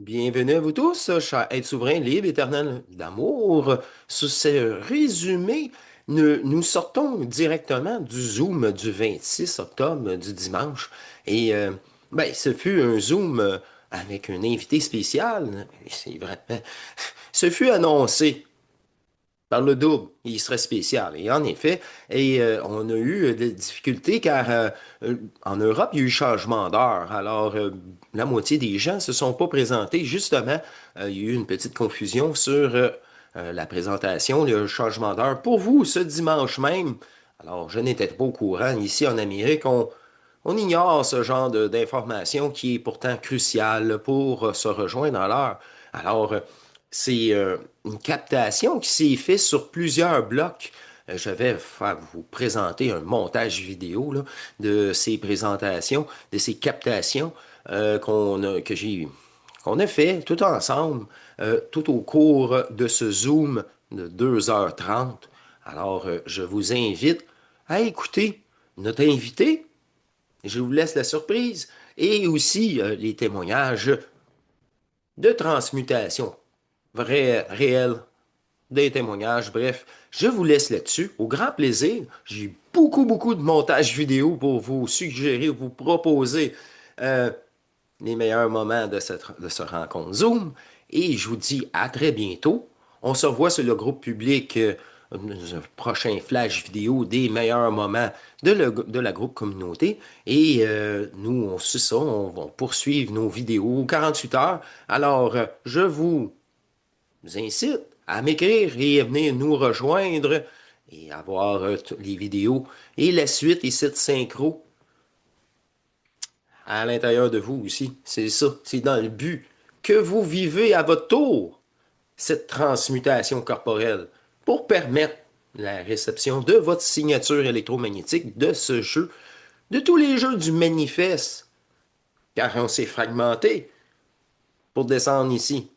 Bienvenue à vous tous, chers êtres souverains, libres, éternels d'amour. Sur ce résumé, nous sortons directement du Zoom du 26 octobre, du dimanche. Et ce fut un Zoom avec un invité spécial. C'est vrai. Ce fut annoncé par le double, il serait spécial. Et en effet, on a eu des difficultés car en Europe, il y a eu changement d'heure. Alors, la moitié des gens ne se sont pas présentés. Justement, il y a eu une petite confusion sur la présentation, le changement d'heure. Pour vous, ce dimanche même, alors je n'étais pas au courant. Ici en Amérique, on ignore ce genre d'information qui est pourtant cruciale pour se rejoindre à l'heure. Alors, c'est une captation qui s'est faite sur plusieurs blocs. Je vais vous présenter un montage vidéo là, de ces présentations, de ces captations qu'on a fait tout ensemble, tout au cours de ce Zoom de 2h30. Alors, je vous invite à écouter notre invité. Je vous laisse la surprise et aussi les témoignages de transmutation, vrai, réel, des témoignages. Bref, je vous laisse là-dessus. Au grand plaisir. J'ai beaucoup de montages vidéo pour vous suggérer, vous proposer euh, les meilleurs moments de ce rencontre Zoom. Et je vous dis à très bientôt. On se revoit sur le groupe public, un prochain flash vidéo des meilleurs moments de la groupe communauté. Et nous, c'est ça, on va poursuivre nos vidéos 48 heures. Alors, je vous incite à m'écrire et à venir nous rejoindre et à voir les vidéos et la suite ici de synchro à l'intérieur de vous aussi. C'est ça. C'est dans le but que vous vivez à votre tour cette transmutation corporelle pour permettre la réception de votre signature électromagnétique de ce jeu, de tous les jeux du manifeste, car on s'est fragmenté pour descendre ici.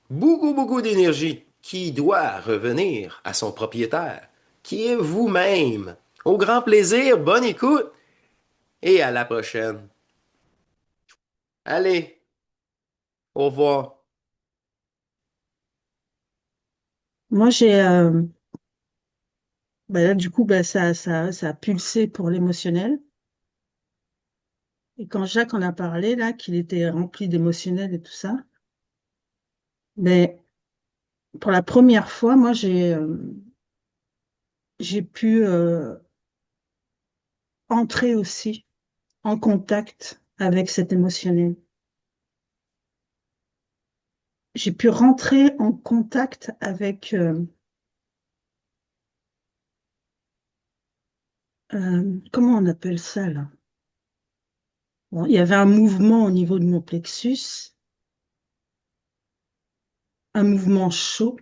Beaucoup d'énergie qui doit revenir à son propriétaire, qui est vous-même. Au grand plaisir, bonne écoute et à la prochaine. Allez, au revoir. Moi, là, du coup, ça a pulsé pour l'émotionnel. Et quand Jacques en a parlé, là, qu'il était rempli d'émotionnel et tout ça, mais pour la première fois, moi, j'ai pu entrer aussi en contact avec cet émotionnel. J'ai pu rentrer en contact avec, comment on appelle ça, là? Bon, il y avait un mouvement au niveau de mon plexus, un mouvement chaud.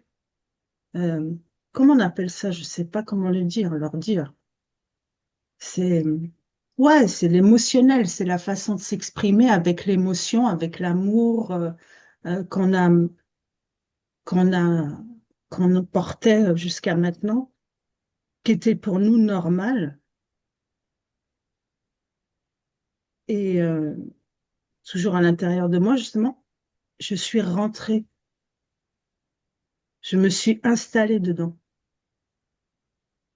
euh, Comment on appelle ça? Je ne sais pas comment le dire, leur dire. C'est ouais, c'est l'émotionnel, c'est la façon de s'exprimer avec l'émotion, avec l'amour qu'on a qu'on a qu'on portait jusqu'à maintenant, qui était pour nous normal. Et toujours à l'intérieur de moi, justement, je suis rentrée, je me suis installée dedans.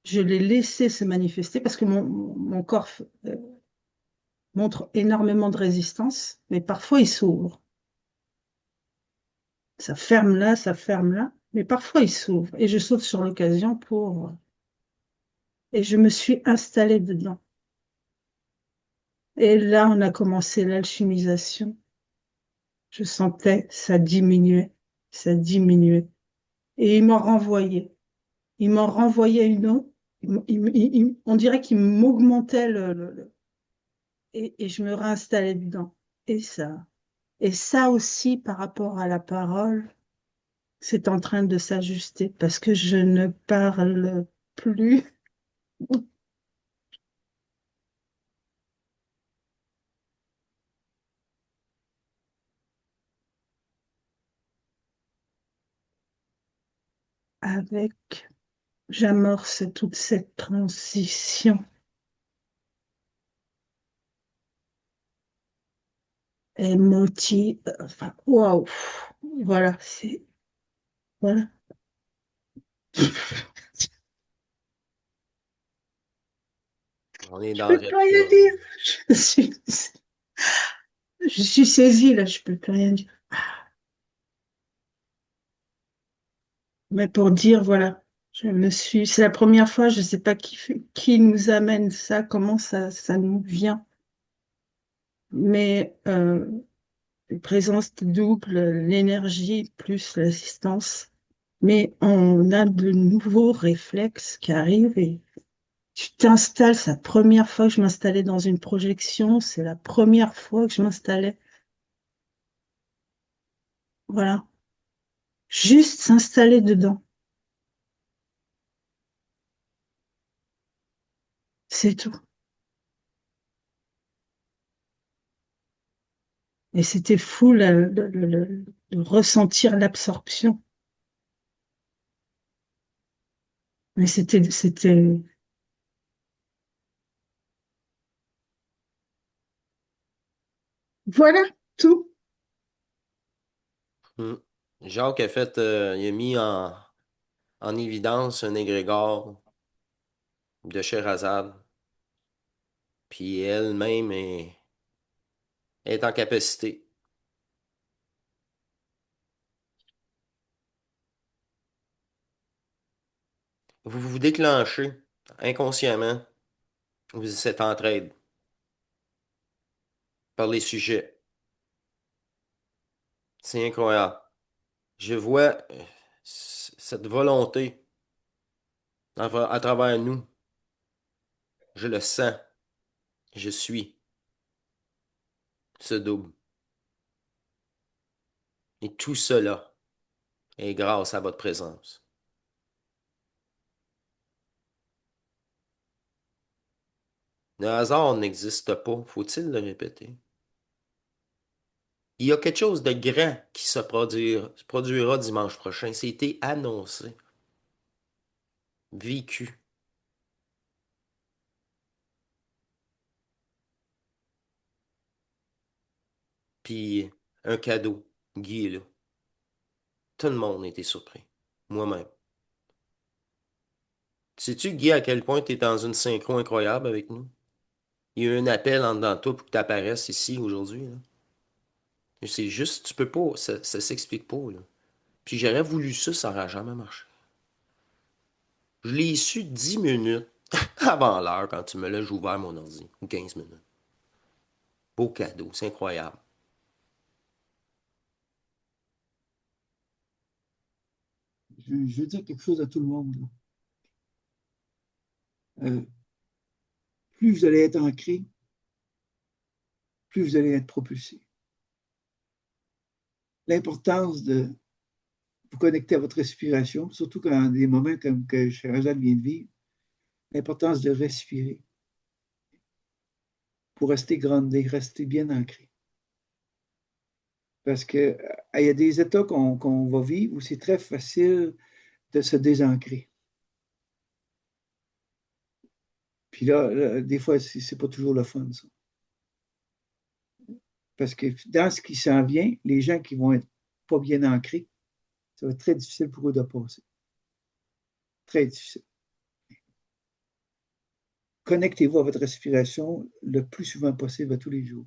Je l'ai laissé se manifester parce que mon corps euh, montre énormément de résistance, mais parfois il s'ouvre. Ça ferme là, mais parfois il s'ouvre. Et je saute sur l'occasion pour... Et je me suis installée dedans. Et là, on a commencé l'alchimisation. Je sentais ça diminuait. Et il m'en renvoyait. Il m'en renvoyait une autre. On dirait qu'il m'augmentait et je me réinstallais dedans. Et ça. Et ça aussi, par rapport à la parole, c'est en train de s'ajuster parce que je ne parle plus avec, j'amorce toute cette transition enfin, waouh, voilà, voilà. On est Je dans peux le plus rien reptile. dire. Je suis, je suis saisie, là, je peux plus rien dire. Mais pour dire, voilà, c'est la première fois, je ne sais pas qui nous amène ça, comment ça nous vient. Mais une présence double, l'énergie plus l'assistance. Mais on a de nouveaux réflexes qui arrivent et tu t'installes. C'est la première fois que je m'installais dans une projection. C'est la première fois que je m'installais. Voilà. Juste s'installer dedans. C'est tout. Et c'était fou de ressentir l'absorption. Mais voilà, tout. Hmm. Jacques a fait, il a mis en évidence un égrégore de Sherazade, puis elle-même est en capacité. Vous vous déclenchez inconsciemment cette entraide par les sujets. C'est incroyable. Je vois cette volonté à travers nous. Je le sens. Je suis ce double. Et tout cela est grâce à votre présence. Le hasard n'existe pas, faut-il le répéter? Il y a quelque chose de grand qui se produira dimanche prochain. C'était annoncé, vécu. Puis un cadeau. Guy est là. Tout le monde était surpris. Moi-même. Sais-tu, Guy, à quel point tu es dans une synchro incroyable avec nous? Il y a eu un appel en dedans de toi pour que tu apparaisses ici aujourd'hui, là. C'est juste, tu peux pas, ça s'explique pas, là. Puis j'aurais voulu ça, ça n'aurait jamais marché. Je l'ai su 10 minutes avant l'heure quand tu me l'as, j'ai ouvert mon ordi. Ou 15 minutes. Beau cadeau, c'est incroyable. Je veux dire quelque chose à tout le monde. Euh, plus vous allez être ancré, plus vous allez être propulsé. L'importance de vous connecter à votre respiration, surtout quand des moments comme que Sherazade vient de vivre, l'importance de respirer pour rester grandé, rester bien ancré. Parce que il y a des états qu'on va vivre où c'est très facile de se désancrer. Puis là, des fois, c'est pas toujours le fun, ça. Parce que dans ce qui s'en vient, les gens qui vont être pas bien ancrés, ça va être très difficile pour eux de passer. Très difficile. Connectez-vous à votre respiration le plus souvent possible à tous les jours.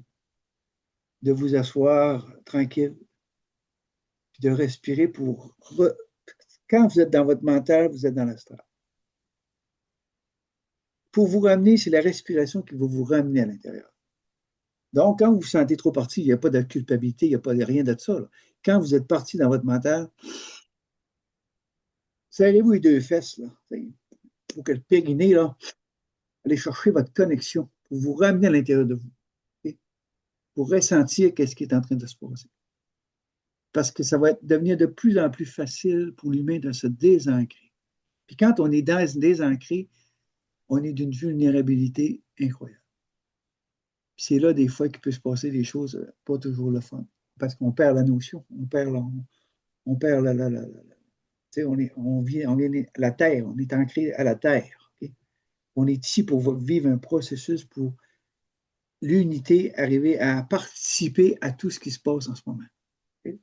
De vous asseoir tranquille, puis de respirer quand vous êtes dans votre mental, vous êtes dans l'astral. Pour vous ramener, c'est la respiration qui va vous ramener à l'intérieur. Donc, quand vous vous sentez trop parti, il n'y a pas de culpabilité, il n'y a pas de rien de ça. Là. Quand vous êtes parti dans votre mental, serrez-vous les deux fesses, là. Pour que le périnée, là, allez chercher votre connexion, pour vous ramener à l'intérieur de vous, okay? Pour ressentir qu'est-ce qui est en train de se passer. Parce que ça va devenir de plus en plus facile pour l'humain de se désancrer. Puis quand on est désancré, on est d'une vulnérabilité incroyable. Puis c'est là des fois qu'il peut se passer des choses pas toujours le fun. Parce qu'on perd la notion, on perd on vient à la terre, on est ancré à la terre. Okay? On est ici pour vivre un processus pour l'unité, arriver à participer à tout ce qui se passe en ce moment. Okay?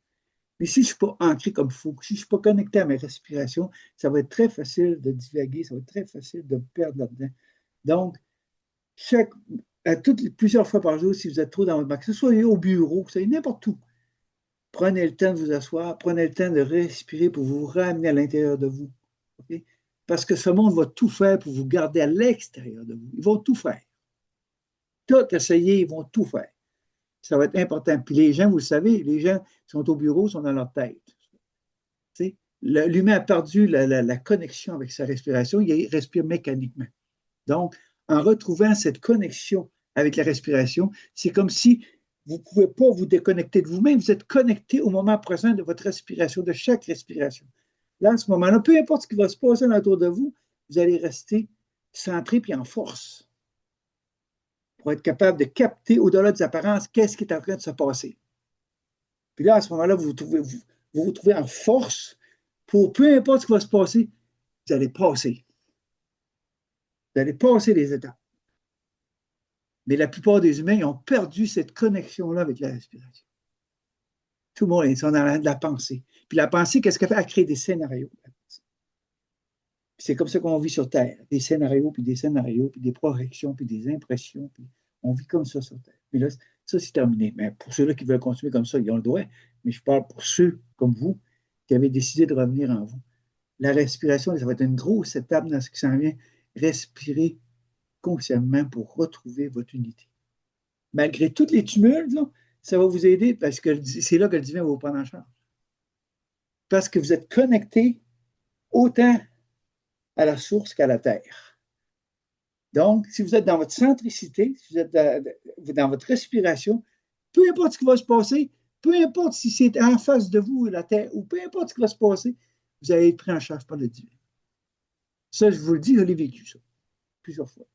Mais si je ne suis pas ancré comme il faut, si je ne suis pas connecté à mes respirations, ça va être très facile de divaguer, ça va être très facile de me perdre là-dedans. Donc, chaque, plusieurs fois par jour, si vous êtes trop dans votre bac, que ce soit au bureau, que ce soit n'importe où, prenez le temps de vous asseoir, prenez le temps de respirer pour vous ramener à l'intérieur de vous. Okay? Parce que ce monde va tout faire pour vous garder à l'extérieur de vous. Ils vont tout faire. Tout essayer, ils vont tout faire. Ça va être important. Puis les gens, vous le savez, les gens qui sont au bureau sont dans leur tête. L'humain a perdu la connexion avec sa respiration, il respire mécaniquement. Donc, en retrouvant cette connexion avec la respiration, c'est comme si vous ne pouvez pas vous déconnecter de vous-même, vous êtes connecté au moment présent de votre respiration, de chaque respiration. Là, à ce moment-là, peu importe ce qui va se passer autour de vous, vous allez rester centré puis en force pour être capable de capter au-delà des apparences qu'est-ce qui est en train de se passer. Puis là, à ce moment-là, vous trouvez en force pour peu importe ce qui va se passer, vous allez passer. Vous allez passer les étapes. Mais la plupart des humains, ils ont perdu cette connexion-là avec la respiration. Tout le monde est dans la pensée. Puis la pensée, qu'est-ce qu'elle fait? Elle crée des scénarios. C'est comme ça qu'on vit sur Terre. Des scénarios, puis des projections, puis des impressions. Puis on vit comme ça sur Terre. Mais là, ça, c'est terminé. Mais pour ceux-là qui veulent continuer comme ça, ils ont le droit. Mais je parle pour ceux comme vous qui avez décidé de revenir en vous. La respiration, ça va être une grosse étape dans ce qui s'en vient. Respirer consciemment pour retrouver votre unité. Malgré tous les tumultes, là, ça va vous aider parce que c'est là que le divin va vous prendre en charge. Parce que vous êtes connecté autant à la source qu'à la terre. Donc, si vous êtes dans votre centricité, si vous êtes dans votre respiration, peu importe ce qui va se passer, peu importe si c'est en face de vous la terre, ou peu importe ce qui va se passer, vous allez être pris en charge par le divin. Ça, je vous le dis, je l'ai vécu, ça, plusieurs fois.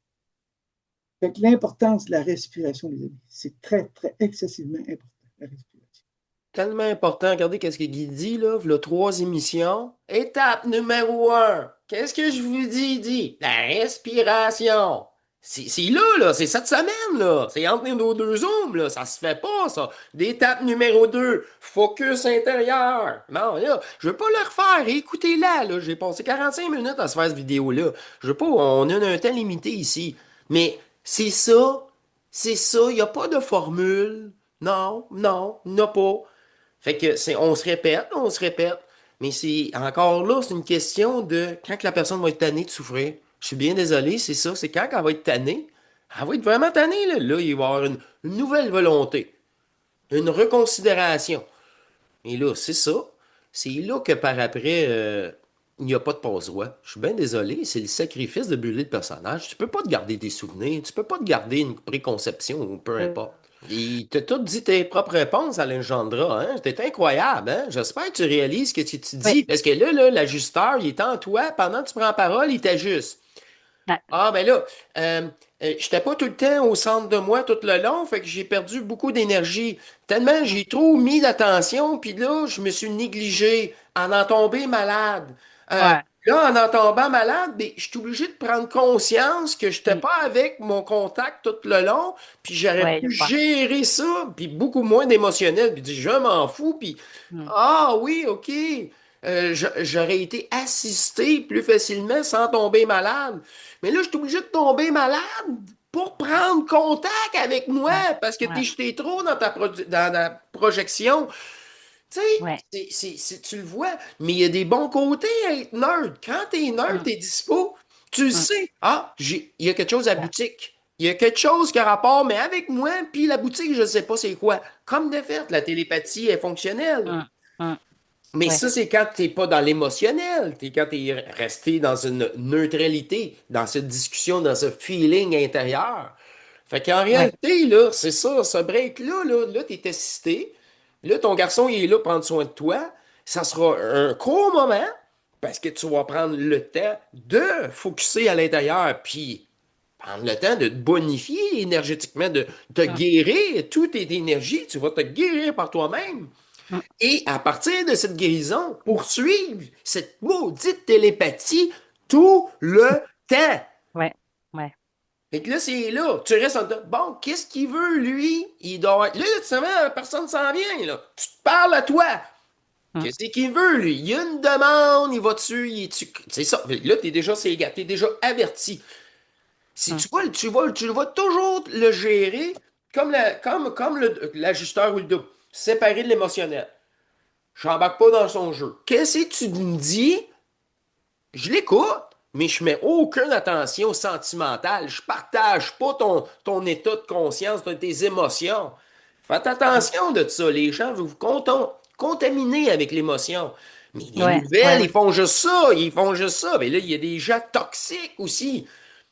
Fait que l'importance de la respiration, les amis, c'est très, très excessivement important, la respiration. Tellement important. Regardez qu'est-ce que Guy dit, là. Le 3 émissions. Étape numéro 1. Qu'est-ce que je vous dis, il dit? La respiration. C'est là, c'est cette semaine, là. C'est entre nos deux zooms, là. Ça se fait pas, ça. L'étape numéro 2. Focus intérieur. Non, là, je veux pas le refaire. Écoutez-la, là. J'ai passé 45 minutes à se faire cette vidéo-là. Je veux pas, on a un temps limité ici. Mais c'est ça. C'est ça. Il n'y a pas de formule. Non, non, il n'y en a pas. Fait que on se répète, mais c'est encore là, c'est une question de quand que la personne va être tannée de souffrir. Je suis bien désolé, c'est ça, c'est quand qu'elle va être tannée. Elle va être vraiment tannée, là. Là, il va y avoir une nouvelle volonté, une reconsidération. Et là, c'est ça. C'est là que par après, il n'y a pas de passe-voix. Je suis bien désolé, c'est le sacrifice de brûler le personnage. Tu peux pas te garder des souvenirs, tu peux pas te garder une préconception ou peu importe. Il t'a tout dit tes propres réponses, Alejandra, hein? C'était incroyable, hein? J'espère que tu réalises ce que tu Oui. dis. Parce que là, l'ajusteur, il est en toi. Pendant que tu prends la parole, il t'ajuste. Ouais. Ah, ben là, j'étais pas tout le temps au centre de moi tout le long, fait que j'ai perdu beaucoup d'énergie. Tellement j'ai trop mis d'attention, puis là, je me suis négligé en tombé malade. Euh, Ouais. Là, en tombant malade, ben, je suis obligé de prendre conscience que j'étais Mm. pas avec mon contact tout le long, puis j'aurais Ouais, je pu vois. gérer ça, puis beaucoup moins d'émotionnel, puis dire je m'en fous, puis Mm. ah oui, ok. J'aurais été assisté plus facilement sans tomber malade. Mais là, je suis obligé de tomber malade pour prendre contact avec moi Ouais. parce que Ouais. j'étais trop dans dans la projection. Tu sais, Ouais. tu le vois, mais il y a des bons côtés à être nerd. Quand t'es nerd, Mm. t'es dispo, tu le Mm. sais. Ah, il y a quelque chose à la Ouais. boutique. Il y a quelque chose qui a rapport, mais avec moi, puis la boutique, je sais pas c'est quoi. Comme de fait, la télépathie est fonctionnelle. Mm. Mm. Mais Ouais. ça, c'est quand t'es pas dans l'émotionnel, quand t'es resté dans une neutralité, dans cette discussion, dans ce feeling intérieur. Fait qu'en Ouais. réalité, là, c'est ça, ce break-là, là, t'es assisté. Là, ton garçon, il est là pour prendre soin de toi. Ça sera un court moment, parce que tu vas prendre le temps de focuser à l'intérieur, puis prendre le temps de te bonifier énergétiquement, de te Mm. guérir, toute tes énergies, tu vas te guérir par toi-même. Mm. Et à partir de cette guérison, poursuivre cette maudite télépathie tout le temps. Ouais. Ouais. Fait que là, c'est là. Tu restes en dedans. Bon, qu'est-ce qu'il veut, lui? Il doit être. Là, tu sais, personne s'en vient, là. Tu te parles à toi. Mm, Qu'est-ce qu'il veut, lui? Il y a une demande, il va dessus, il est-tu. C'est ça. Là, t'es déjà, c'est gars, t'es déjà averti. Si mm, tu vas toujours le gérer comme l'ajusteur ou le double. Séparé de l'émotionnel. Je n'embarque pas dans son jeu. Qu'est-ce que tu me dis? Je l'écoute, mais je mets aucune attention sentimentale. Je partage pas ton état de conscience, tes émotions. Faites mm. attention de ça. Les gens vous contaminer avec l'émotion. Mais les Ouais, ouais, nouvelles, ils ouais. font juste ça, ils font juste ça. Mais là, il y a des gens toxiques aussi.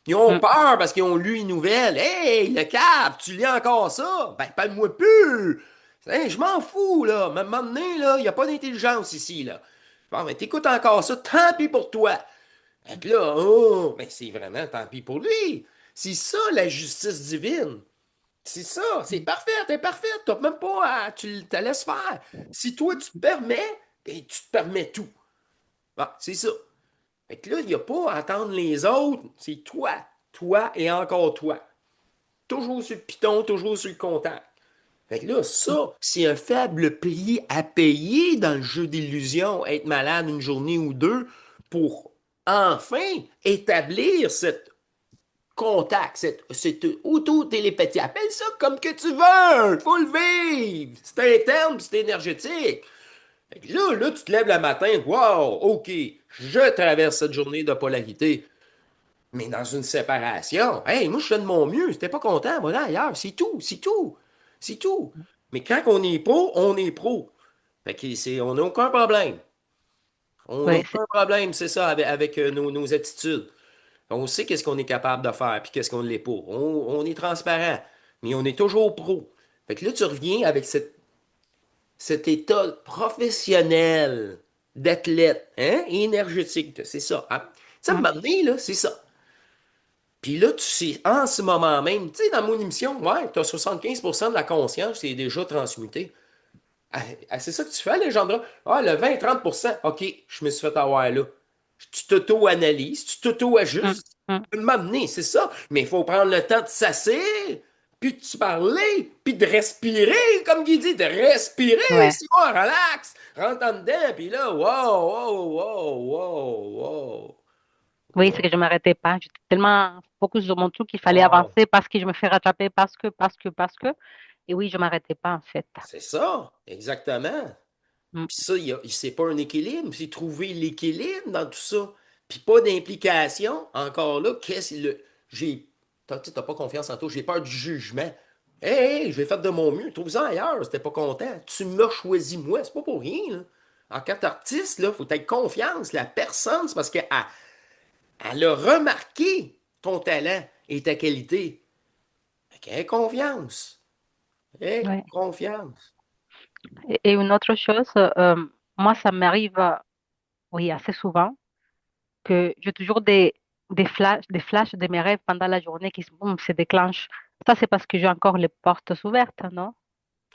Ils ont Mm, peur parce qu'ils ont lu une nouvelle. Hey, le cap, tu lis encore ça? Ben, parle-moi plus! Hey, je m'en fous, là. Mais à un moment donné, là, il n'y a pas d'intelligence ici, là. Bon, mais t'écoutes encore ça, tant pis pour toi. Et puis là, oh, mais c'est vraiment tant pis pour lui. C'est ça, la justice divine. C'est ça, c'est parfait, t'es parfait. T'as même pas à, tu te laisses faire. Si toi, tu te permets, ben, tu te permets tout. Bon, c'est ça. Fait que là, il n'y a pas à attendre les autres. C'est toi, toi et encore toi. Toujours sur le piton, toujours sur le contact. Fait que là, ça, c'est un faible prix à payer dans le jeu d'illusion, être malade une journée ou deux pour enfin établir cette contact, cette auto-télépathie. Appelle ça comme que tu veux, faut le vivre. C'est interne, puis c'est énergétique. Fait que là, tu te lèves le matin, wow, OK, je traverse cette journée de polarité. Mais dans une séparation, hey, moi, je fais de mon mieux. Si t'es pas content, voilà ailleurs. C'est tout, c'est tout. C'est tout. Mais quand on est pro, on est pro. Fait que on n'a aucun problème. On n'a ouais, aucun problème, c'est ça, avec, nos attitudes. On sait qu'est-ce qu'on est capable de faire, puis qu'est-ce qu'on ne l'est pas. On est transparent, mais on est toujours pro. Fait que là, tu reviens avec cet état professionnel d'athlète, hein, énergétique. C'est ça. Hein? Ça, me mm, donné, là, c'est ça. Puis là, tu sais, en ce moment même, tu sais, dans mon émission, ouais, tu as 75% de la conscience qui est déjà transmutée. Ah, ah, c'est ça que tu fais, Alejandra? Ah, le 20-30%. OK, je me suis fait avoir là. Tu t'auto-analyses, tu mm, t'auto-ajustes. mm. Tu peux m'amener, c'est ça. Mais il faut prendre le temps de s'asseoir, puis de se parler, puis de respirer, comme il dit, de respirer. Ouais. C'est bon, relax. Rentre en dedans, puis là, wow, wow, wow, wow, wow. Oui, Wow. c'est que je m'arrêtais pas. J'étais tellement focus sur mon truc qu'il fallait Wow. avancer parce que je me fais rattraper parce que. Et oui, je m'arrêtais pas en fait. C'est ça, exactement. Mm, Puis ça, c'est pas un équilibre, c'est trouver l'équilibre dans tout ça. Puis pas d'implication, encore là, qu'est-ce que le. J'ai. T'as pas confiance en toi, j'ai peur du jugement. Hey, hey, je vais faire de mon mieux. Trouve ça ailleurs, si t'es pas content. Tu m'as choisi moi, c'est pas pour rien, là. En tant qu'artiste, là, faut être confiance. La personne, c'est parce elle a remarqué ton talent et ta qualité. Fait qu'elle a confiance. Aie ouais. confiance. Et une autre chose, moi, ça m'arrive, oui, assez souvent, que j'ai toujours des flashs de mes rêves pendant la journée qui boum, se déclenchent. Ça, c'est parce que j'ai encore les portes ouvertes, non?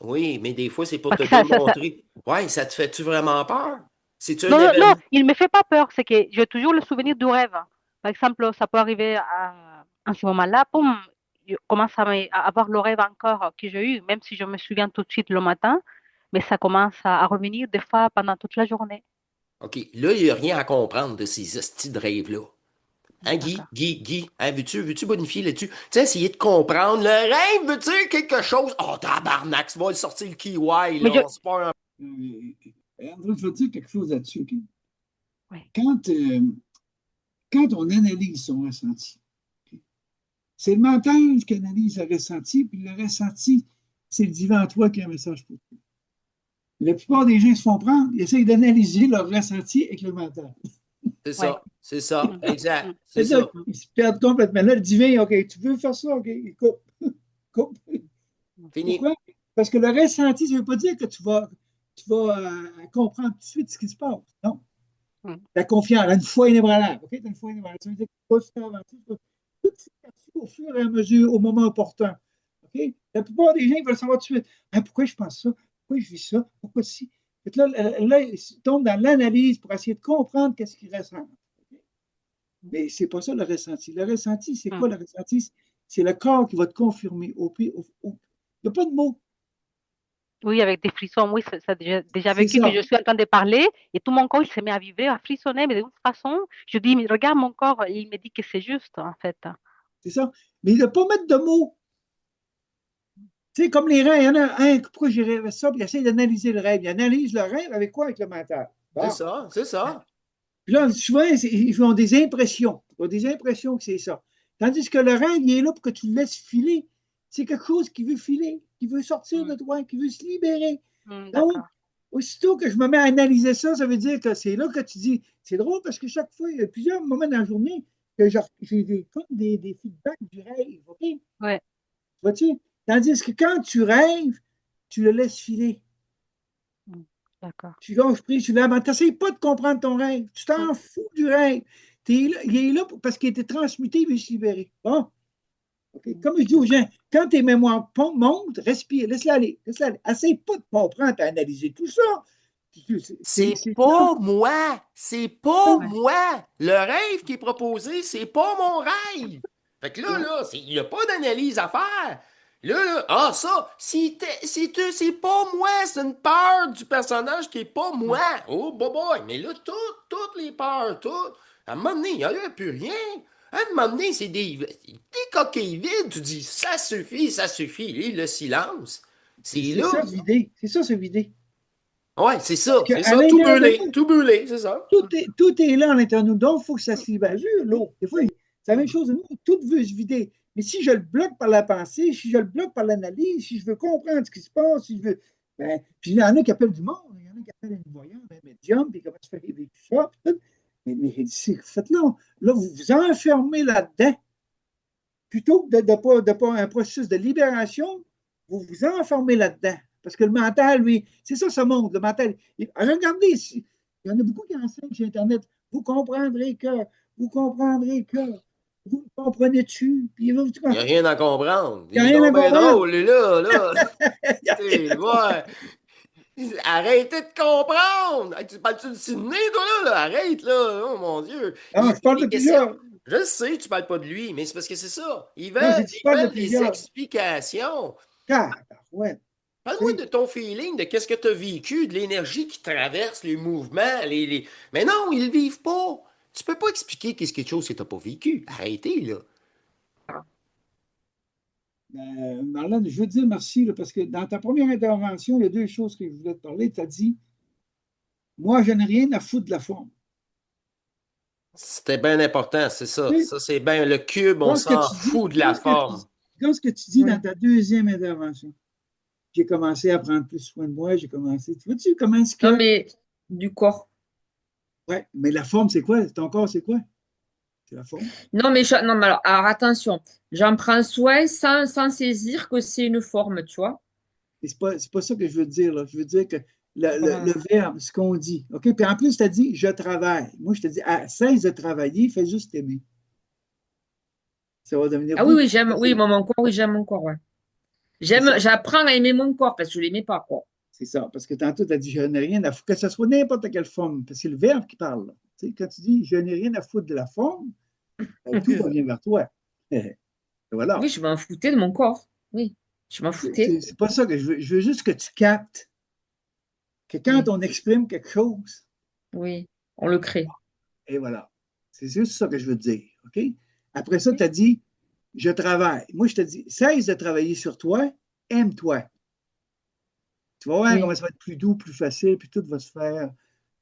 Oui, mais des fois, c'est pour Parce te que ça. démontrer. Ouais, ça te fait-tu vraiment peur? C'est-tu un Non, non, non, événement? il ne me fait pas peur, c'est que j'ai toujours le souvenir du rêve. Par exemple, ça peut arriver en ce moment-là, boum, je commence à avoir le rêve encore que j'ai eu, même si je me souviens tout de suite le matin, mais ça commence à revenir des fois pendant toute la journée. OK, là, il n'y a rien à comprendre de ces hosties de rêves-là. Hein, Guy? D'accord. Guy? Hein, veux-tu bonifier là-dessus? Tu sais, essayer de comprendre le rêve, veux-tu quelque chose? Oh, tabarnak, tu vas le sortir le kiwi, Mais là. je. C'est pas un. Andrew, je veux dire quelque chose là-dessus. OK? Oui, Quand, euh, quand on analyse son ressenti, OK? C'est le mental qui analyse le ressenti, puis le ressenti, c'est le divin en toi qui a un message pour toi. La plupart des gens se font prendre, ils essayent d'analyser leur ressenti avec le mental. oui. C'est ça, Mm, exact, mm, c'est C'est-à-dire ça. qu'ils se perdent complètement. Là, le divin, OK, tu veux faire ça, OK, coupe, coupe. mm, Fini. Pourquoi? Parce que le ressenti, ça ne veut pas dire que tu vas comprendre tout de suite ce qui se passe. Non. mm, La confiance, une foi inébranlable. OK? T'as une foi inébranlable. Ça veut dire que tu vas faire avancer. Tout se fait au fur et à mesure, au moment opportun. OK? La plupart des gens, ils veulent savoir tout de suite. Ah, pourquoi je pense ça? Pourquoi je vis ça? Pourquoi si? Là, ils tombent dans l'analyse pour essayer de comprendre qu'est-ce qu'ils ressentent. OK? Mais c'est pas ça le ressenti. Le ressenti, c'est mm, quoi le ressenti? c'est le corps qui va te confirmer. Il n'y a pas de mots. Oui, avec des frissons, oui, ça a déjà C'est vécu que ça. je suis en train de parler et tout mon corps, il se met à vibrer, à frissonner, mais de toute façon, je dis, mais regarde mon corps, il me dit que c'est juste, en fait. C'est ça. Mais il ne pas mettre de mots. Tu sais, comme les rêves, il y en a un, pourquoi j'ai rêvé ça, puis il essaie d'analyser le rêve. Il analyse le rêve avec quoi? Avec le mental. C'est Bon. ça, c'est ça. Puis là, souvent, ils font des impressions. Ils ont des impressions que c'est ça. Tandis que le rêve, il est là pour que tu le laisses filer. C'est quelque chose qui veut filer, qui veut sortir de Mm. toi, qui veut se libérer. Donc, D'accord. aussitôt que je me mets à analyser ça, ça veut dire que c'est là que tu dis, c'est drôle parce que chaque fois, il y a plusieurs moments dans la journée que j'ai comme des feedbacks du rêve. OK? Ouais. Vois-tu? Tandis que quand tu rêves, tu le laisses filer. Mm. D'accord. Tu lâches prise, tu l'abandonnes. Tu n'essayes pas de comprendre ton rêve. Tu Mm. t'en fous du rêve. Il est là parce qu'il a été transmuté, il veut se libérer. Bon. OK. Comme je dis aux gens, quand tes mémoires montent, respire, laisse-la aller. Laisse-la aller. Essaye pas de comprendre, d'analyser tout ça. C'est C'est ça. pas moi. C'est pas Ouais. moi. Le rêve qui est proposé, c'est pas mon rêve. Fait que là, Ouais. il n'y a pas d'analyse à faire. Ah, ça, c'est pas moi, c'est une peur du personnage qui est pas moi. Mm. Oh, boy, mais là, toutes les peurs, toutes. À un moment donné, il n'y a plus rien. À un moment donné, c'est des coquilles vides. Tu dis, ça suffit. Et le silence, c'est C'est ça, là. vider. C'est ça, se vider. Ouais, Parce c'est qu'à ça, l'intérieur de nous, tout brûlé, c'est ça. tout est là à l'intérieur de nous. Donc, il faut que ça se libère. Vu l'eau, des fois, c'est la même chose. Nous, tout veut se vider. Mais si je le bloque par la pensée, si je le bloque par l'analyse, si je veux comprendre ce qui se passe, si je veux. Ben, puis il y en a qui appellent du monde, il y en a qui appellent un voyant, un médium, puis comment se faire vivre tout ça. Puis tout. Mais faites-là, là, vous vous enfermez là-dedans. Plutôt que de pas un processus de libération, vous vous enfermez là-dedans. Parce que le mental, lui, c'est ça, ça monte. Le mental. Regardez, il y en a beaucoup qui enseignent sur Internet. Vous comprendrez que, vous comprendrez que, vous comprenez-tu? Puis il Il n'y a rien à comprendre. n'y a Il est rien à donc bien comprendre. drôle, lui, là. Il y a rien à comprendre. Ouais. Arrêtez de comprendre! Hey, tu parles-tu de Sydney, toi, là? Arrête, là! Oh, mon Dieu! Non, Il je fait parle de des questions. plusieurs. Je le sais, tu parles pas de lui, mais c'est parce que c'est ça. Non, j'ai dit, je Ils parle de veulent des plusieurs. explications. Ouais. Parle-moi de ton feeling, de qu'est-ce que tu as vécu, de l'énergie qui traverse les mouvements, Mais non, ils le vivent pas. Tu peux pas expliquer qu'est-ce quelque chose que t'as pas vécu. Arrêtez, là. Marlène, je veux te dire merci là, parce que dans ta première intervention, il y a deux choses que je voulais te parler. Tu as dit, moi, je n'ai rien à foutre de la forme. C'était bien important, c'est ça. Tu sais, Ça, c'est bien le cube, on dans ce que s'en tu dis, fout de la forme. dans ce que tu dis dans Oui. ta deuxième intervention, j'ai commencé à prendre plus soin de moi, j'ai commencé. Tu vois-tu comment est-ce Non, que. mais du corps. Ouais, mais la forme, c'est quoi? Ton corps, c'est quoi? C'est la forme. Non, mais, non, mais alors, attention, j'en prends soin sans saisir que c'est une forme, tu vois. Et c'est pas ça que je veux te dire, là. Je veux dire que le Voilà. verbe, ce qu'on dit. OK? Puis en plus, tu as dit je travaille. Moi, je te dis, cesse de travailler, fais juste aimer. Ça va devenir Ah oui, beaucoup oui, plus j'aime, oui, facile. mon corps, oui, j'aime mon corps, ouais. C'est ça. J'apprends à aimer mon corps parce que je l'aimais pas, quoi. C'est ça. Parce que tantôt, tu as dit je n'ai rien à foutre, que ce soit n'importe quelle forme. Parce que c'est le verbe qui parle, là. Tu sais, quand tu dis je n'ai rien à foutre de la forme, tout revient vers toi. Oui, Voilà. je m'en foutais de mon corps. Oui, je m'en foutais. C'est pas ça que je veux. Je veux juste que tu captes que quand Oui, on exprime quelque chose, oui, on le crée. et voilà. C'est juste ça que je veux te dire. OK? Après ça, Ok. tu as dit je travaille. Moi, je te dis cesse de travailler sur toi, aime-toi. Tu vas voir comment Oui. ça va être plus doux, plus facile, puis tout va se faire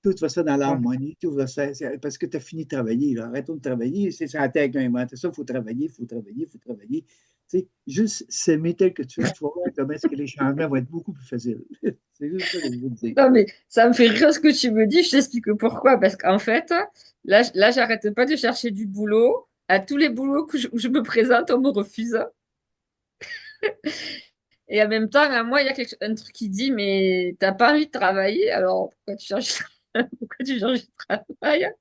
dans Ouais. l'harmonie, tout va se faire, parce que tu as fini de travailler, là. Arrête de travailler, c'est ça la tête qui a inventé ça, il faut travailler, il faut travailler, il faut travailler. Tu sais, juste s'aimer tel que tu es, tu vas voir comment est-ce que les changements vont être beaucoup plus faciles. C'est juste ça que je veux te dire. Non, mais ça me fait rire ce que tu me dis. Je t'explique pourquoi. Parce qu'en fait, là, j'arrête pas de chercher du boulot. À tous les boulots où je me présente, on me refuse. Et en même temps, à moi, il y a un truc qui dit, mais t'as pas envie de travailler, alors pourquoi tu cherches, pourquoi tu cherches du travail?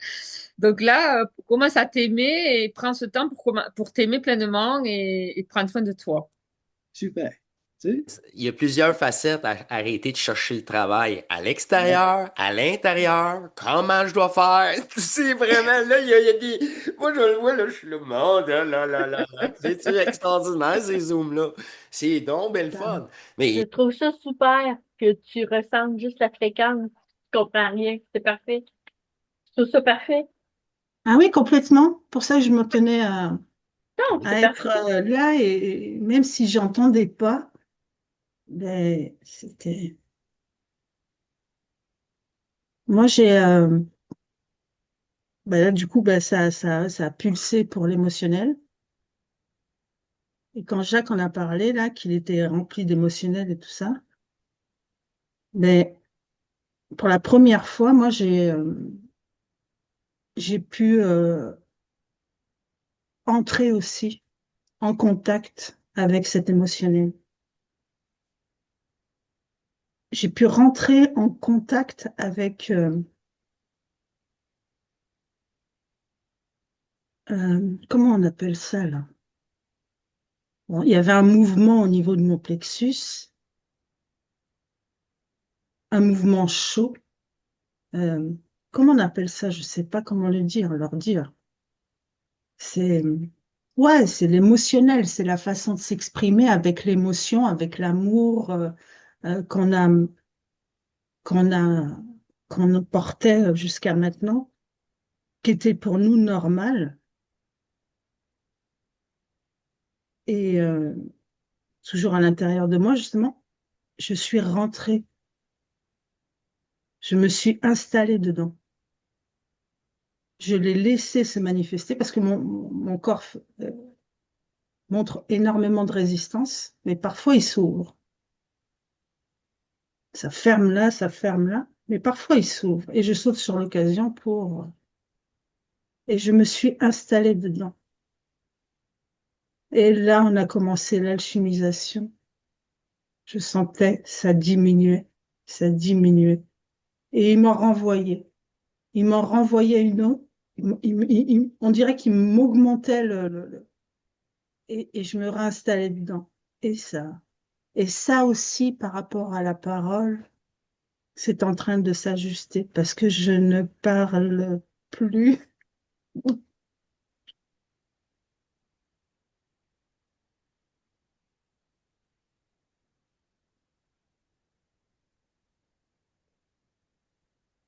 Donc là, commence à t'aimer et prends ce temps pour t'aimer pleinement et prendre soin de toi. Super. Tu sais? Il y a plusieurs facettes à arrêter de chercher le travail à l'extérieur, à l'intérieur, comment je dois faire. C'est vraiment, là, il y a des. Moi, je le vois, là, je suis le monde, là. C'est extraordinaire, ces zooms-là. C'est donc belle fun. Je Mais trouve ça super que tu ressentes juste la fréquence. Tu comprends rien. C'est parfait. Je trouve ça parfait. Ah oui, complètement. Pour ça, je me tenais Non, c'est à être parfait. là et même si j'entendais pas, ben, c'était. Moi, j'ai. Ben là, du coup, ben, ça a pulsé pour l'émotionnel. Et quand Jacques en a parlé, là, qu'il était rempli d'émotionnel et tout ça, ben, pour la première fois, moi, j'ai pu entrer aussi en contact avec cet émotionnel. J'ai pu rentrer en contact avec, comment on appelle ça là? Bon, il y avait un mouvement au niveau de mon plexus, un mouvement chaud. Euh, comment on appelle ça? Je sais pas comment le dire, leur dire. C'est, ouais, c'est l'émotionnel, c'est la façon de s'exprimer avec l'émotion, avec l'amour qu'on a, qu'on a, qu'on portait jusqu'à maintenant, qui était pour nous normal. Et toujours à l'intérieur de moi, justement, je suis rentrée, je me suis installée dedans. Je l'ai laissé se manifester parce que mon corps euh, montre énormément de résistance, mais parfois il s'ouvre. Ça ferme là, mais parfois il s'ouvre. Et je saute sur l'occasion pour... Et je me suis installée dedans. Et là, on a commencé l'alchimisation. Je sentais ça diminuait, ça diminuait. Et il m'en renvoyait. Il m'en renvoyait une autre. On dirait qu'il m'augmentait et je me réinstallais dedans. Et ça. Et ça aussi, par rapport à la parole, c'est en train de s'ajuster parce que je ne parle plus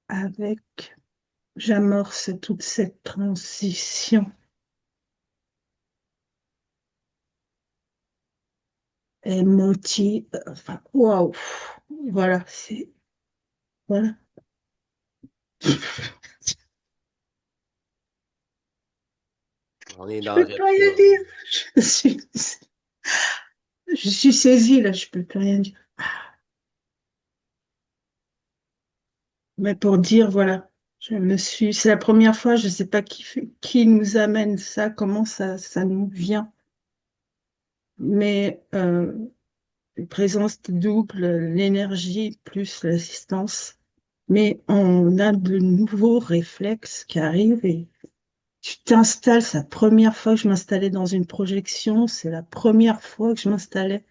avec, j'amorce toute cette transition émotive, enfin, waouh, voilà, voilà. on est Je dans peux le plus rien film. dire. Je suis, je suis saisie là, je peux plus rien dire. Mais pour dire, voilà, c'est la première fois, je ne sais pas qui nous amène ça, comment ça nous vient, mais une présence double, l'énergie plus l'assistance. Mais on a de nouveaux réflexes qui arrivent et tu t'installes. C'est la première fois que je m'installais dans une projection, c'est la première fois que je m'installais.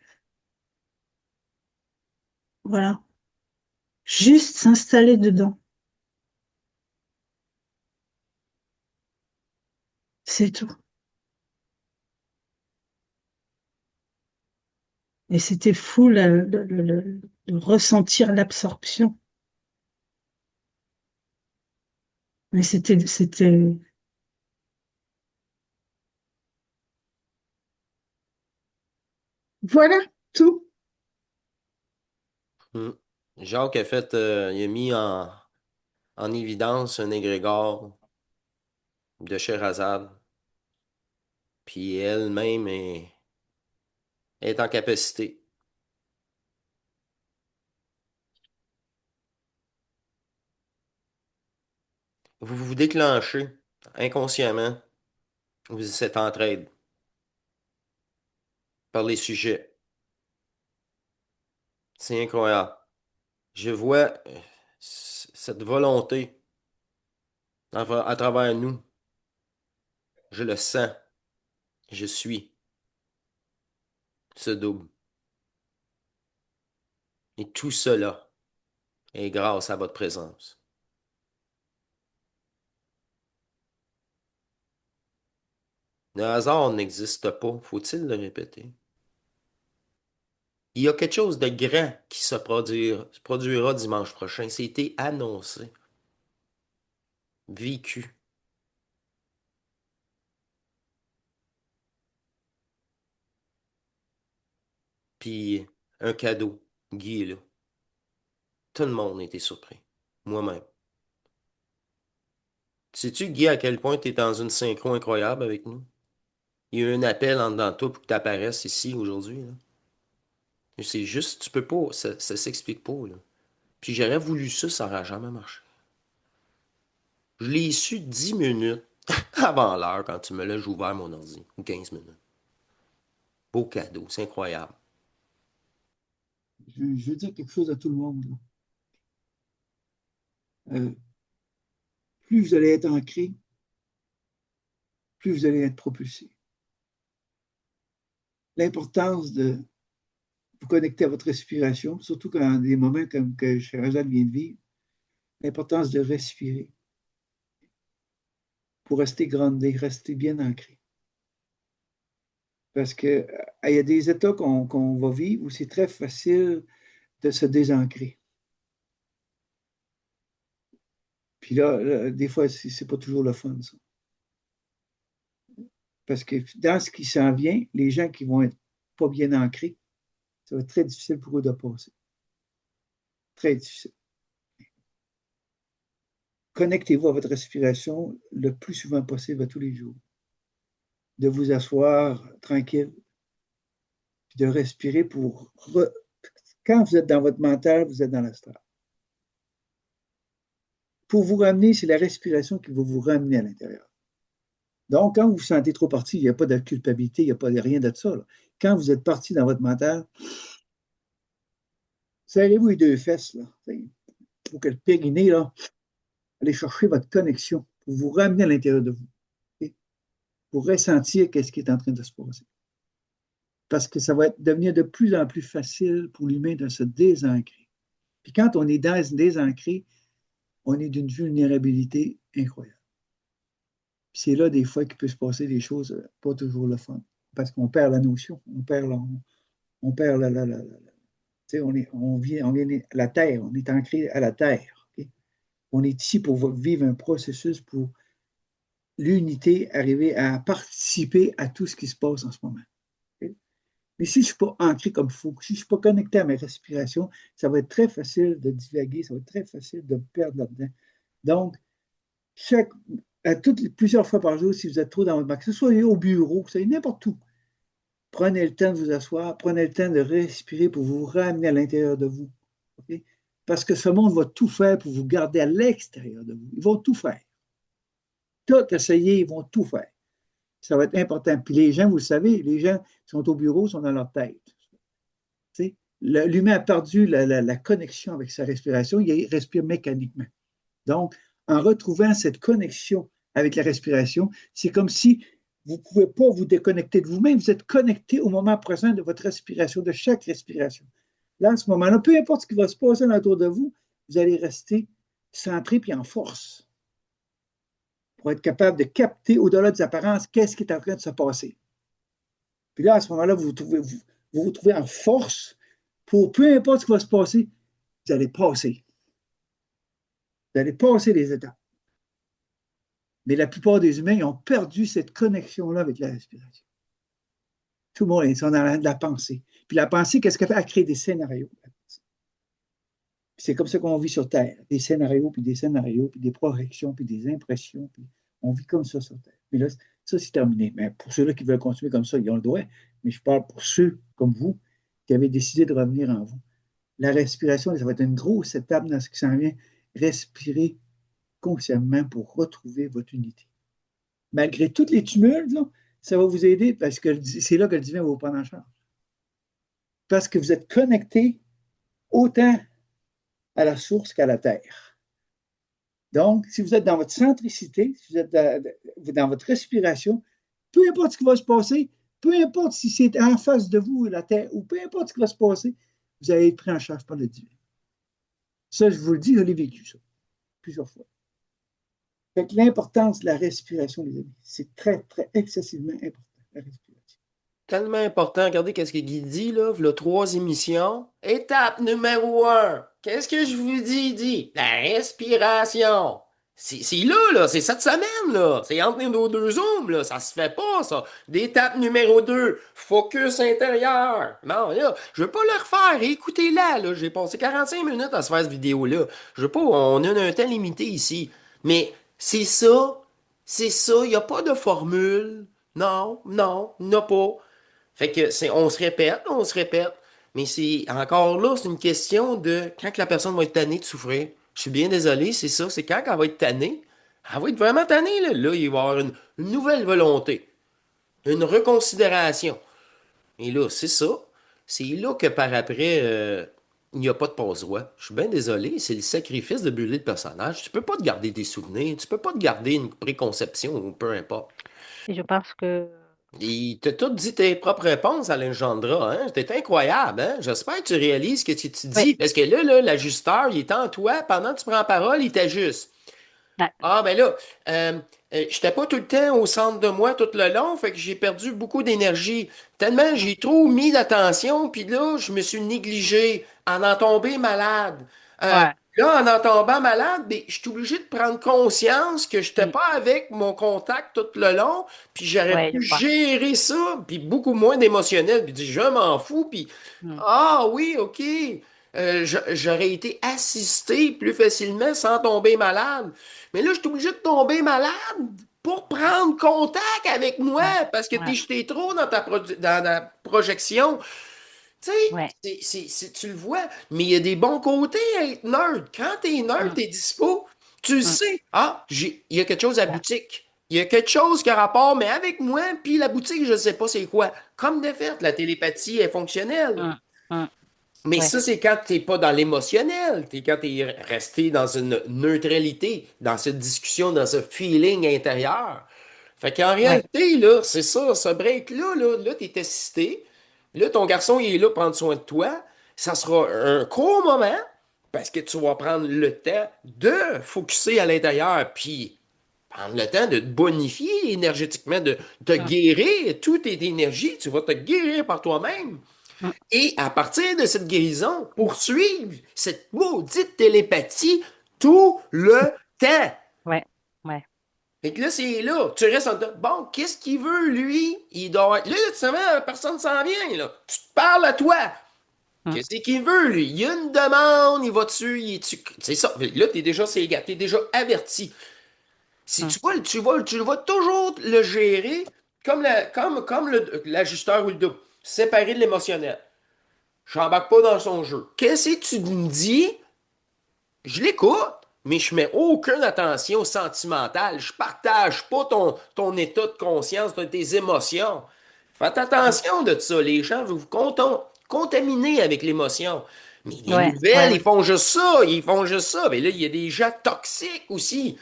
Voilà, juste s'installer dedans, c'est tout. Et c'était fou de ressentir l'absorption. Mais voilà, tout. Hmm. Jacques a fait, il a mis en évidence un égrégore de Sherazade, puis elle-même est en capacité. Vous vous déclenchez inconsciemment cette entraide par les sujets. C'est incroyable. Je vois cette volonté à travers nous. Je le sens. Je suis ce double. Et tout cela est grâce à votre présence. Le hasard n'existe pas, faut-il le répéter? Il y a quelque chose de grand qui se produira dimanche prochain. C'était annoncé, vécu. Puis un cadeau, Guy est là. Tout le monde était surpris. Moi-même. Sais-tu, Guy, à quel point tu es dans une synchro incroyable avec nous? Il y a eu un appel en dedans de toi pour que tu apparaisses ici aujourd'hui, là. C'est juste, tu peux pas, ça s'explique pas, là. Puis j'aurais voulu ça, ça n'aurait jamais marché. Je l'ai su 10 minutes avant l'heure quand tu me l'as ouvert mon ordi, ou 15 minutes. Beau cadeau, c'est incroyable. Je veux dire quelque chose à tout le monde, là. Plus vous allez être ancré, plus vous allez être propulsé. L'importance de vous connecter à votre respiration, surtout quand des moments comme que Sherazade vient de vivre, l'importance de respirer pour rester groundé, rester bien ancré. Parce qu'il y a des états qu'on va vivre où c'est très facile de se désancrer. Puis là des fois, c'est pas toujours le fun, ça. Parce que dans ce qui s'en vient, les gens qui vont être pas bien ancrés, ça va être très difficile pour eux de passer. Très difficile. Connectez-vous à votre respiration le plus souvent possible à tous les jours. De vous asseoir tranquille, puis de respirer pour... Quand vous êtes dans votre mental, vous êtes dans l'astral. Pour vous ramener, c'est la respiration qui va vous ramener à l'intérieur. Donc, quand vous vous sentez trop parti, il n'y a pas de culpabilité, il n'y a pas de rien de ça, là. Quand vous êtes parti dans votre mental, serrez-vous les deux fesses, là. Pour que le périnée, là, allez chercher votre connexion, pour vous ramener à l'intérieur de vous, okay? Pour ressentir qu'est-ce qui est en train de se passer. Parce que ça va devenir de plus en plus facile pour l'humain de se désancrer. Puis quand on est désancré, on est d'une vulnérabilité incroyable. Puis c'est là, des fois, qu'il peut se passer des choses pas toujours le fun. Parce qu'on perd la notion, on perd on vient à la terre, on est ancré à la terre. Okay? On est ici pour vivre un processus pour l'unité, arriver à participer à tout ce qui se passe en ce moment. Okay? Mais si je ne suis pas ancré comme il faut, si je ne suis pas connecté à mes respirations, ça va être très facile de divaguer, ça va être très facile de me perdre là-dedans. Donc, plusieurs fois par jour, si vous êtes trop dans votre marque, que ce soit au bureau, que ce soit n'importe où, prenez le temps de vous asseoir, prenez le temps de respirer pour vous ramener à l'intérieur de vous. Okay? Parce que ce monde va tout faire pour vous garder à l'extérieur de vous. Ils vont tout faire. Tout essayer, ils vont tout faire. Ça va être important. Puis les gens, vous le savez, les gens qui sont au bureau sont dans leur tête. L'humain a perdu la connexion avec sa respiration, il respire mécaniquement. Donc, en retrouvant cette connexion avec la respiration, c'est comme si vous ne pouvez pas vous déconnecter de vous-même, vous êtes connecté au moment présent de votre respiration, de chaque respiration. Là, à ce moment-là, peu importe ce qui va se passer autour de vous, vous allez rester centré puis en force pour être capable de capter au-delà des apparences qu'est-ce qui est en train de se passer. Puis là, à ce moment-là, vous vous trouvez en force pour peu importe ce qui va se passer, vous allez passer. Vous allez passer les étapes. Mais la plupart des humains, ils ont perdu cette connexion-là avec la respiration. Tout le monde est dans la pensée. Puis la pensée, qu'est-ce qu'elle fait? Elle crée des scénarios. C'est comme ça qu'on vit sur Terre. Des scénarios, puis des projections, puis des impressions. Puis on vit comme ça sur Terre. Mais là, ça, c'est terminé. Mais pour ceux-là qui veulent continuer comme ça, ils ont le droit. Mais je parle pour ceux comme vous qui avez décidé de revenir en vous. La respiration, ça va être une grosse étape dans ce qui s'en vient. Respirer consciemment pour retrouver votre unité. Malgré tous les tumultes, là, ça va vous aider parce que c'est là que le divin va vous prendre en charge. Parce que vous êtes connecté autant à la source qu'à la terre. Donc, si vous êtes dans votre centricité, si vous êtes dans votre respiration, peu importe ce qui va se passer, peu importe si c'est en face de vous la terre, ou peu importe ce qui va se passer, vous allez être pris en charge par le divin. Ça, je vous le dis, je l'ai vécu, ça, plusieurs fois. Fait que l'importance de la respiration, les amis, c'est très, très excessivement important, la respiration. Tellement important. Regardez qu'est-ce que Guy dit, là. Le 3 émissions. Étape numéro 1. Qu'est-ce que je vous dis? Il dit la respiration. C'est là, c'est cette semaine, là. C'est entre nos deux zooms, là. Ça se fait pas, ça. L'étape numéro 2, focus intérieur. Non, là, je veux pas le refaire. Écoutez-la, là. J'ai passé 45 minutes à se faire cette vidéo-là. Je veux pas, on a un temps limité ici. Mais c'est ça. C'est ça. Il n'y a pas de formule. Non, non, il n'y en a pas. Fait que on se répète, mais c'est encore là, c'est une question de quand que la personne va être tannée de souffrir. Je suis bien désolé, c'est ça, c'est quand qu'elle va être tannée. Elle va être vraiment tannée, là. Là, il va y avoir une nouvelle volonté, une reconsidération. Et là, c'est ça. C'est là que par après, il n'y a pas de passe-voix. Je suis bien désolé, c'est le sacrifice de brûler le personnage. Tu peux pas te garder des souvenirs, tu peux pas te garder une préconception ou peu importe. Et je pense que, Il t'a tout dit tes propres réponses, Alejandra, hein? C'était incroyable, hein? J'espère que tu réalises ce que tu oui, dis. Parce que là, l'ajusteur, il est en toi. Pendant que tu prends la parole, il t'ajuste. ouais, Ah, ben là, j'étais pas tout le temps au centre de moi tout le long, fait que j'ai perdu beaucoup d'énergie. Tellement j'ai trop mis d'attention, puis là, je me suis négligé en tombé malade. ouais, Là, en tombant malade, ben, je suis obligé de prendre conscience que je n'étais mm, pas avec mon contact tout le long, puis j'aurais ouais, je pu crois. gérer ça, puis beaucoup moins d'émotionnel, puis dire je m'en fous, puis Mm, ah oui, ok, j'aurais été assisté plus facilement sans tomber malade. Mais là, je suis obligé de tomber malade pour prendre contact avec moi, ouais, parce que ouais, t'es trop dans dans la projection. Tu sais, ouais, tu le vois, mais il y a des bons côtés à être nerd. Quand t'es nerd, mm, t'es dispo, tu le mm, sais. Ah, il y a quelque chose à la ouais, boutique. Il y a quelque chose qui a rapport, mais avec moi, puis la boutique, je sais pas c'est quoi. Comme de fait, la télépathie est fonctionnelle. mm, mm, Mais ouais, ça, c'est quand t'es pas dans l'émotionnel. Quand t'es resté dans une neutralité, dans cette discussion, dans ce feeling intérieur. Fait qu'en ouais, réalité, là, c'est ça, ce break-là, là, t'es assisté. Là, ton garçon, il est là pour prendre soin de toi. Ça sera un court moment parce que tu vas prendre le temps de focuser à l'intérieur, puis prendre le temps de te bonifier énergétiquement, de te mm, guérir toute tes énergies. Tu vas te guérir par toi-même. mm, Et à partir de cette guérison, poursuivre cette maudite télépathie tout le temps. ouais, ouais, Fait que là, c'est là. Tu restes en dedans. Bon, qu'est-ce qu'il veut, lui? Il doit être. Là, tu sais, personne s'en vient, là. Tu te parles à toi. mm, Qu'est-ce qu'il veut, lui? Il y a une demande, il va dessus, il est-tu. C'est ça. Là, t'es déjà ségat, t'es déjà averti. Si mm, tu vas toujours le gérer comme l'ajusteur ou le double. Séparé de l'émotionnel. Je n'embarque pas dans son jeu. Qu'est-ce que tu me dis? Je l'écoute, mais je mets aucune attention sentimentale. Je partage pas ton état de conscience, tes émotions. Faites mm, attention de ça. Les gens vous contaminer avec l'émotion. Mais les ouais, ouais, nouvelles, ils ouais, font juste ça. Ils font juste ça. Mais là, il y a des gens toxiques aussi.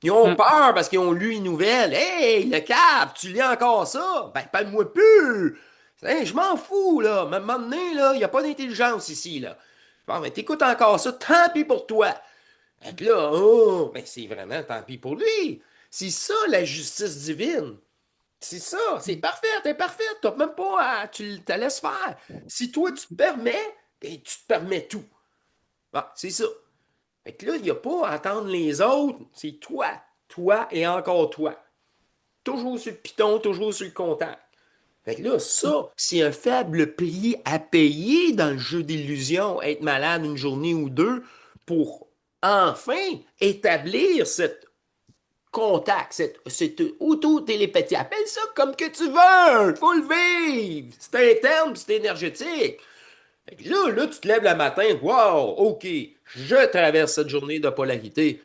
Ils ont mm, peur parce qu'ils ont lu une nouvelle. Hey, le cap, tu lis encore ça? Ben, parle-moi plus. Hey, je m'en fous, là. À un moment donné, là, il n'y a pas d'intelligence ici, là. Bon, mais t'écoutes encore ça, tant pis pour toi. Et puis là, oh, mais c'est vraiment tant pis pour lui. C'est ça, la justice divine. C'est ça, c'est parfait, t'es parfait. T'as même pas à, tu te laisses faire. Si toi, tu te permets, ben, tu te permets tout. Bon, c'est ça. Fait que là, il n'y a pas à attendre les autres. C'est toi, toi et encore toi. Toujours sur le piton, toujours sur le contact. Fait que là, ça, c'est un faible prix à payer dans le jeu d'illusion, être malade une journée ou deux pour enfin établir cette contact, cette auto-télépathie. Appelle ça comme que tu veux, faut le vivre. C'est interne, puis c'est énergétique. Fait que là, tu te lèves le matin, wow, ok, je traverse cette journée de polarité.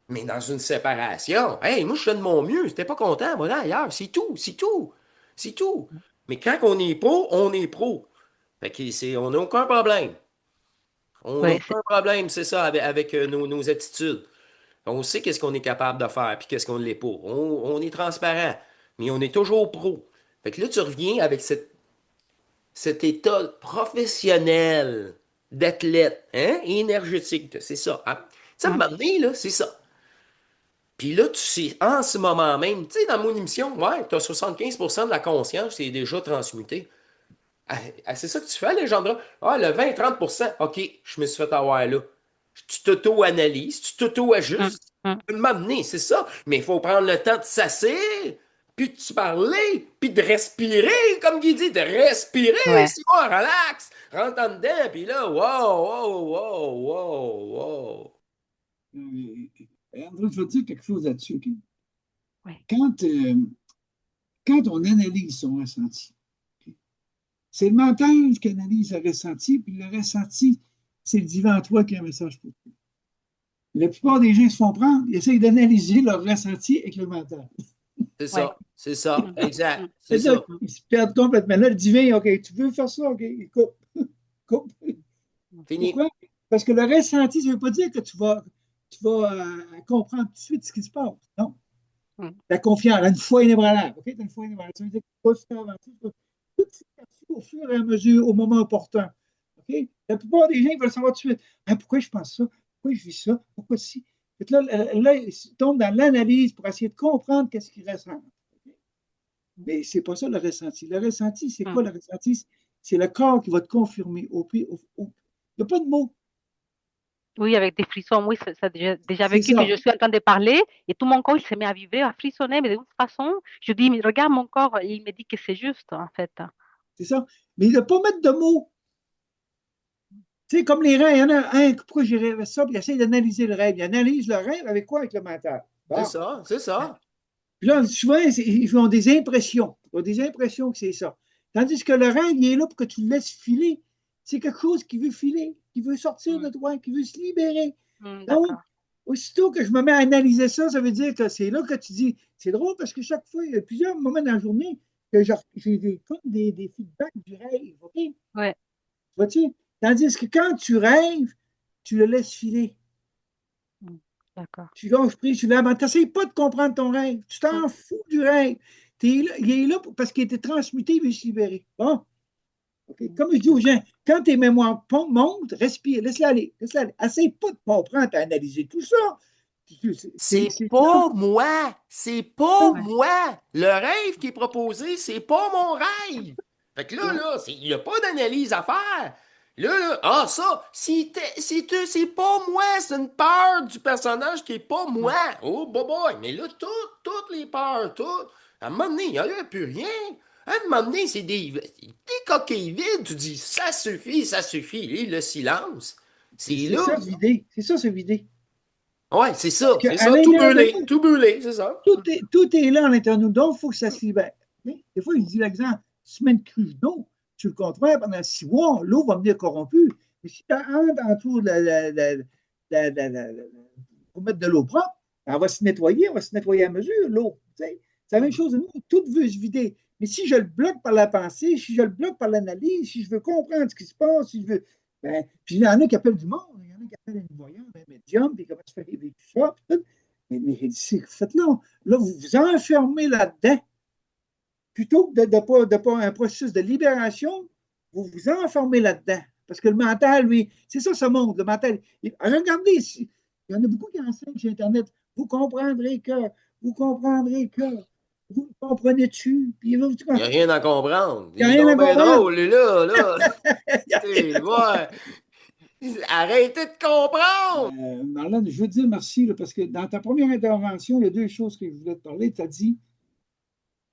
Mais dans une séparation, hey, moi je fais de mon mieux. Si t'es pas content, voilà ailleurs. C'est tout, c'est tout. C'est tout. Mais quand on est pro, on est pro. Fait que on n'a aucun problème. On n'a ouais, aucun problème, c'est ça, avec, nos attitudes. On sait qu'est-ce qu'on est capable de faire, puis qu'est-ce qu'on ne l'est pas. On est transparent, mais on est toujours pro. Fait que là, tu reviens avec cette cet état professionnel d'athlète, hein, énergétique, c'est ça. Hein? Ça, me donné, là, c'est ça. Puis là, tu sais, en ce moment même, tu sais, dans mon émission, ouais, tu as 75% de la conscience qui est déjà transmutée. Ah, ah, c'est ça que tu fais, Alejandra? Ah, le 20-30%, OK, je me suis fait avoir là. Tu t'auto-analyses, tu Mm, t'auto-ajustes. mm. Tu peux m'amener, c'est ça. Mais il faut prendre le temps de s'asseoir, puis de se parler, puis de respirer, comme il dit, de respirer, Ouais. c'est bon, relax. Rentre en dedans, puis là, wow, wow, wow, wow, wow. André, je veux dire quelque chose là-dessus. OK? Ouais. Quand, euh, quand on analyse son ressenti, OK? C'est le mental qui analyse le ressenti, puis le ressenti, c'est le divin en toi qui a un message pour toi. La plupart des gens se font prendre, ils essayent d'analyser leur ressenti avec le mental. Ouais. C'est ça, Mm, exact, mm, c'est C'est-à-dire ça. qu'ils se perdent complètement. Là, le divin, OK, tu veux faire ça, OK, il coupe. Coupe. Fini. Pourquoi? Parce que le ressenti, ça ne veut pas dire que tu vas comprendre tout de suite ce qui se passe. Non. mm. La confiance, là, une foi inébranlable. OK? T'as une foi inébranlable. Ça veut dire que tu vas se faire avancer. Tout se fait au fur et à mesure, au moment opportun. OK? La plupart des gens ils veulent savoir tout de suite. Ah, pourquoi je pense ça? Pourquoi je vis ça? Pourquoi si? Là, ils tombent dans l'analyse pour essayer de comprendre qu'est-ce qu'ils ressentent. OK? Mais ce n'est pas ça le ressenti. Le ressenti, c'est Mm. quoi le ressenti? C'est le corps qui va te confirmer. Il n'y a pas de mots. Oui, avec des frissons, oui, ça déjà C'est vécu que ça. je suis en train de parler et tout mon corps, il se met à vibrer, à frissonner, mais de toute façon, je dis, mais regarde mon corps, il me dit que c'est juste, en fait. C'est ça. Mais il ne pas mettre de mots. Tu sais, comme les rêves, il y en a un, pourquoi j'ai rêvé ça, puis il essaie d'analyser le rêve. Il analyse le rêve avec quoi? Avec le mental. C'est Bon. ça, c'est ça. Puis là, souvent, ils ont des impressions. Ils ont des impressions que c'est ça. Tandis que le rêve, il est là pour que tu le laisses filer. C'est quelque chose qui veut filer, qui veut sortir de Mm, toi, qui veut se libérer. Donc, d'accord. aussitôt que je me mets à analyser ça, ça veut dire que c'est là que tu dis, c'est drôle parce que chaque fois, il y a plusieurs moments dans la journée que j'ai comme des feedbacks du rêve. OK? Ouais. Vois-tu? Tandis que quand tu rêves, tu le laisses filer. Mm, d'accord. Tu lâches prise, tu l'abandonnes. Tu n'essayes pas de comprendre ton rêve. Tu Mm, t'en fous du rêve. Il est là parce qu'il a été transmuté, il veut se libérer. Bon. OK? mm, Comme je dis aux d'accord. gens, quand tes mémoires montent, respire, laisse-la aller. Laisse-la aller. Essaye pas de comprendre, d'analyser tout ça. C'est C'est là. pas moi. C'est pas Ouais. moi. Le rêve qui est proposé, c'est pas mon rêve. Fait que Ouais. il n'y a pas d'analyse à faire. Ah, ça, c'est pas moi, c'est une peur du personnage qui est pas moi. Mm, Oh, boy, mais là, toutes les peurs, toutes. À un moment donné, il n'y a plus rien. À un moment donné, c'est des coquilles vides. Tu dis, ça suffit, ça suffit. Et le silence, c'est C'est là. ça, se vider. C'est ça, se vider. Ouais, Parce c'est qu'à ça, l'intérieur de nous, tout brûlé, c'est ça. tout est là à l'intérieur de nous. Donc, il faut que ça se libère. Des fois, il dit l'exemple, si tu mets une cruche d'eau, tu le contrôles pendant 6 mois, l'eau va venir corrompue. Mais si tu as un entour pour mettre de l'eau propre, elle va se nettoyer à mesure, l'eau. C'est la même chose, nous, tout veut se vider. Mais si je le bloque par la pensée, si je le bloque par l'analyse, si je veux comprendre ce qui se passe, si je veux. Ben, puis il y en a qui appellent du monde, il y en a qui appellent une voyante, un médium, puis comment tu fais rêver tout ça. Puis tout. Mais faites-là, là, vous vous enfermez là-dedans. Plutôt que de pas un processus de libération, vous vous enfermez là-dedans. Parce que le mental, lui, c'est ça ce monde, le mental. Regardez, il y en a beaucoup qui enseignent sur Internet. Vous comprendrez que, vous comprendrez que, vous comprenez-tu, puis il Il n'y a rien à comprendre. n'y a Il est rien à donc bien comprendre. drôle, lui, là. Ouais. Arrêtez de comprendre! Marlène, je veux te dire merci, là, parce que dans ta première intervention, il y a deux choses que je voulais te parler. Tu as dit,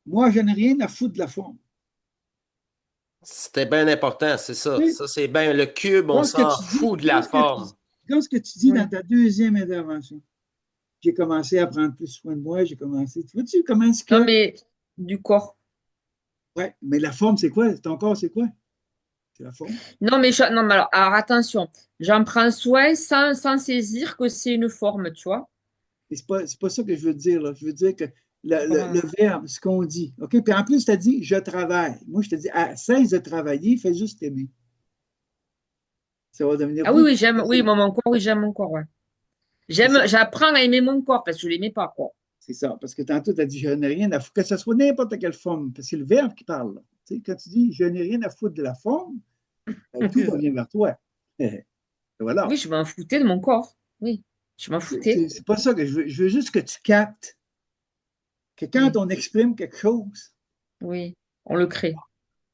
moi, je n'ai rien à foutre de la forme. C'était bien important, c'est ça. Tu sais, Ça, c'est bien. Le cube, on dans ce que s'en tu dis, fout de la forme. dans ce que tu dis Oui. dans ta deuxième intervention, j'ai commencé à prendre plus soin de moi, j'ai commencé. Tu vois-tu comment est-ce Non, que. mais du corps. Ouais, mais la forme, c'est quoi? Ton corps, c'est quoi? C'est la forme. Non, mais, non, mais alors, attention, j'en prends soin sans saisir que c'est une forme, tu vois. Et c'est pas ça que je veux te dire, là. Je veux dire que le Voilà. verbe, ce qu'on dit. OK? Puis en plus, tu as dit je travaille. Moi, je te dis, cesse de travailler, fais juste aimer. Ça va devenir Ah oui, beaucoup oui, plus j'aime, oui, facile. mon corps, oui, j'aime mon corps, ouais. C'est ça. J'apprends à aimer mon corps parce que je l'aimais pas, quoi. C'est ça. Parce que tantôt, tu as dit je n'ai rien à foutre, que ce soit n'importe quelle forme. Parce que c'est le verbe qui parle, là. Tu sais, quand tu dis je n'ai rien à foutre de la forme, tout revient vers toi. Oui, Voilà. je m'en foutais de mon corps. Oui, je m'en foutais. C'est pas ça que je veux. Je veux juste que tu captes que quand Oui, on exprime quelque chose, oui, on le crée.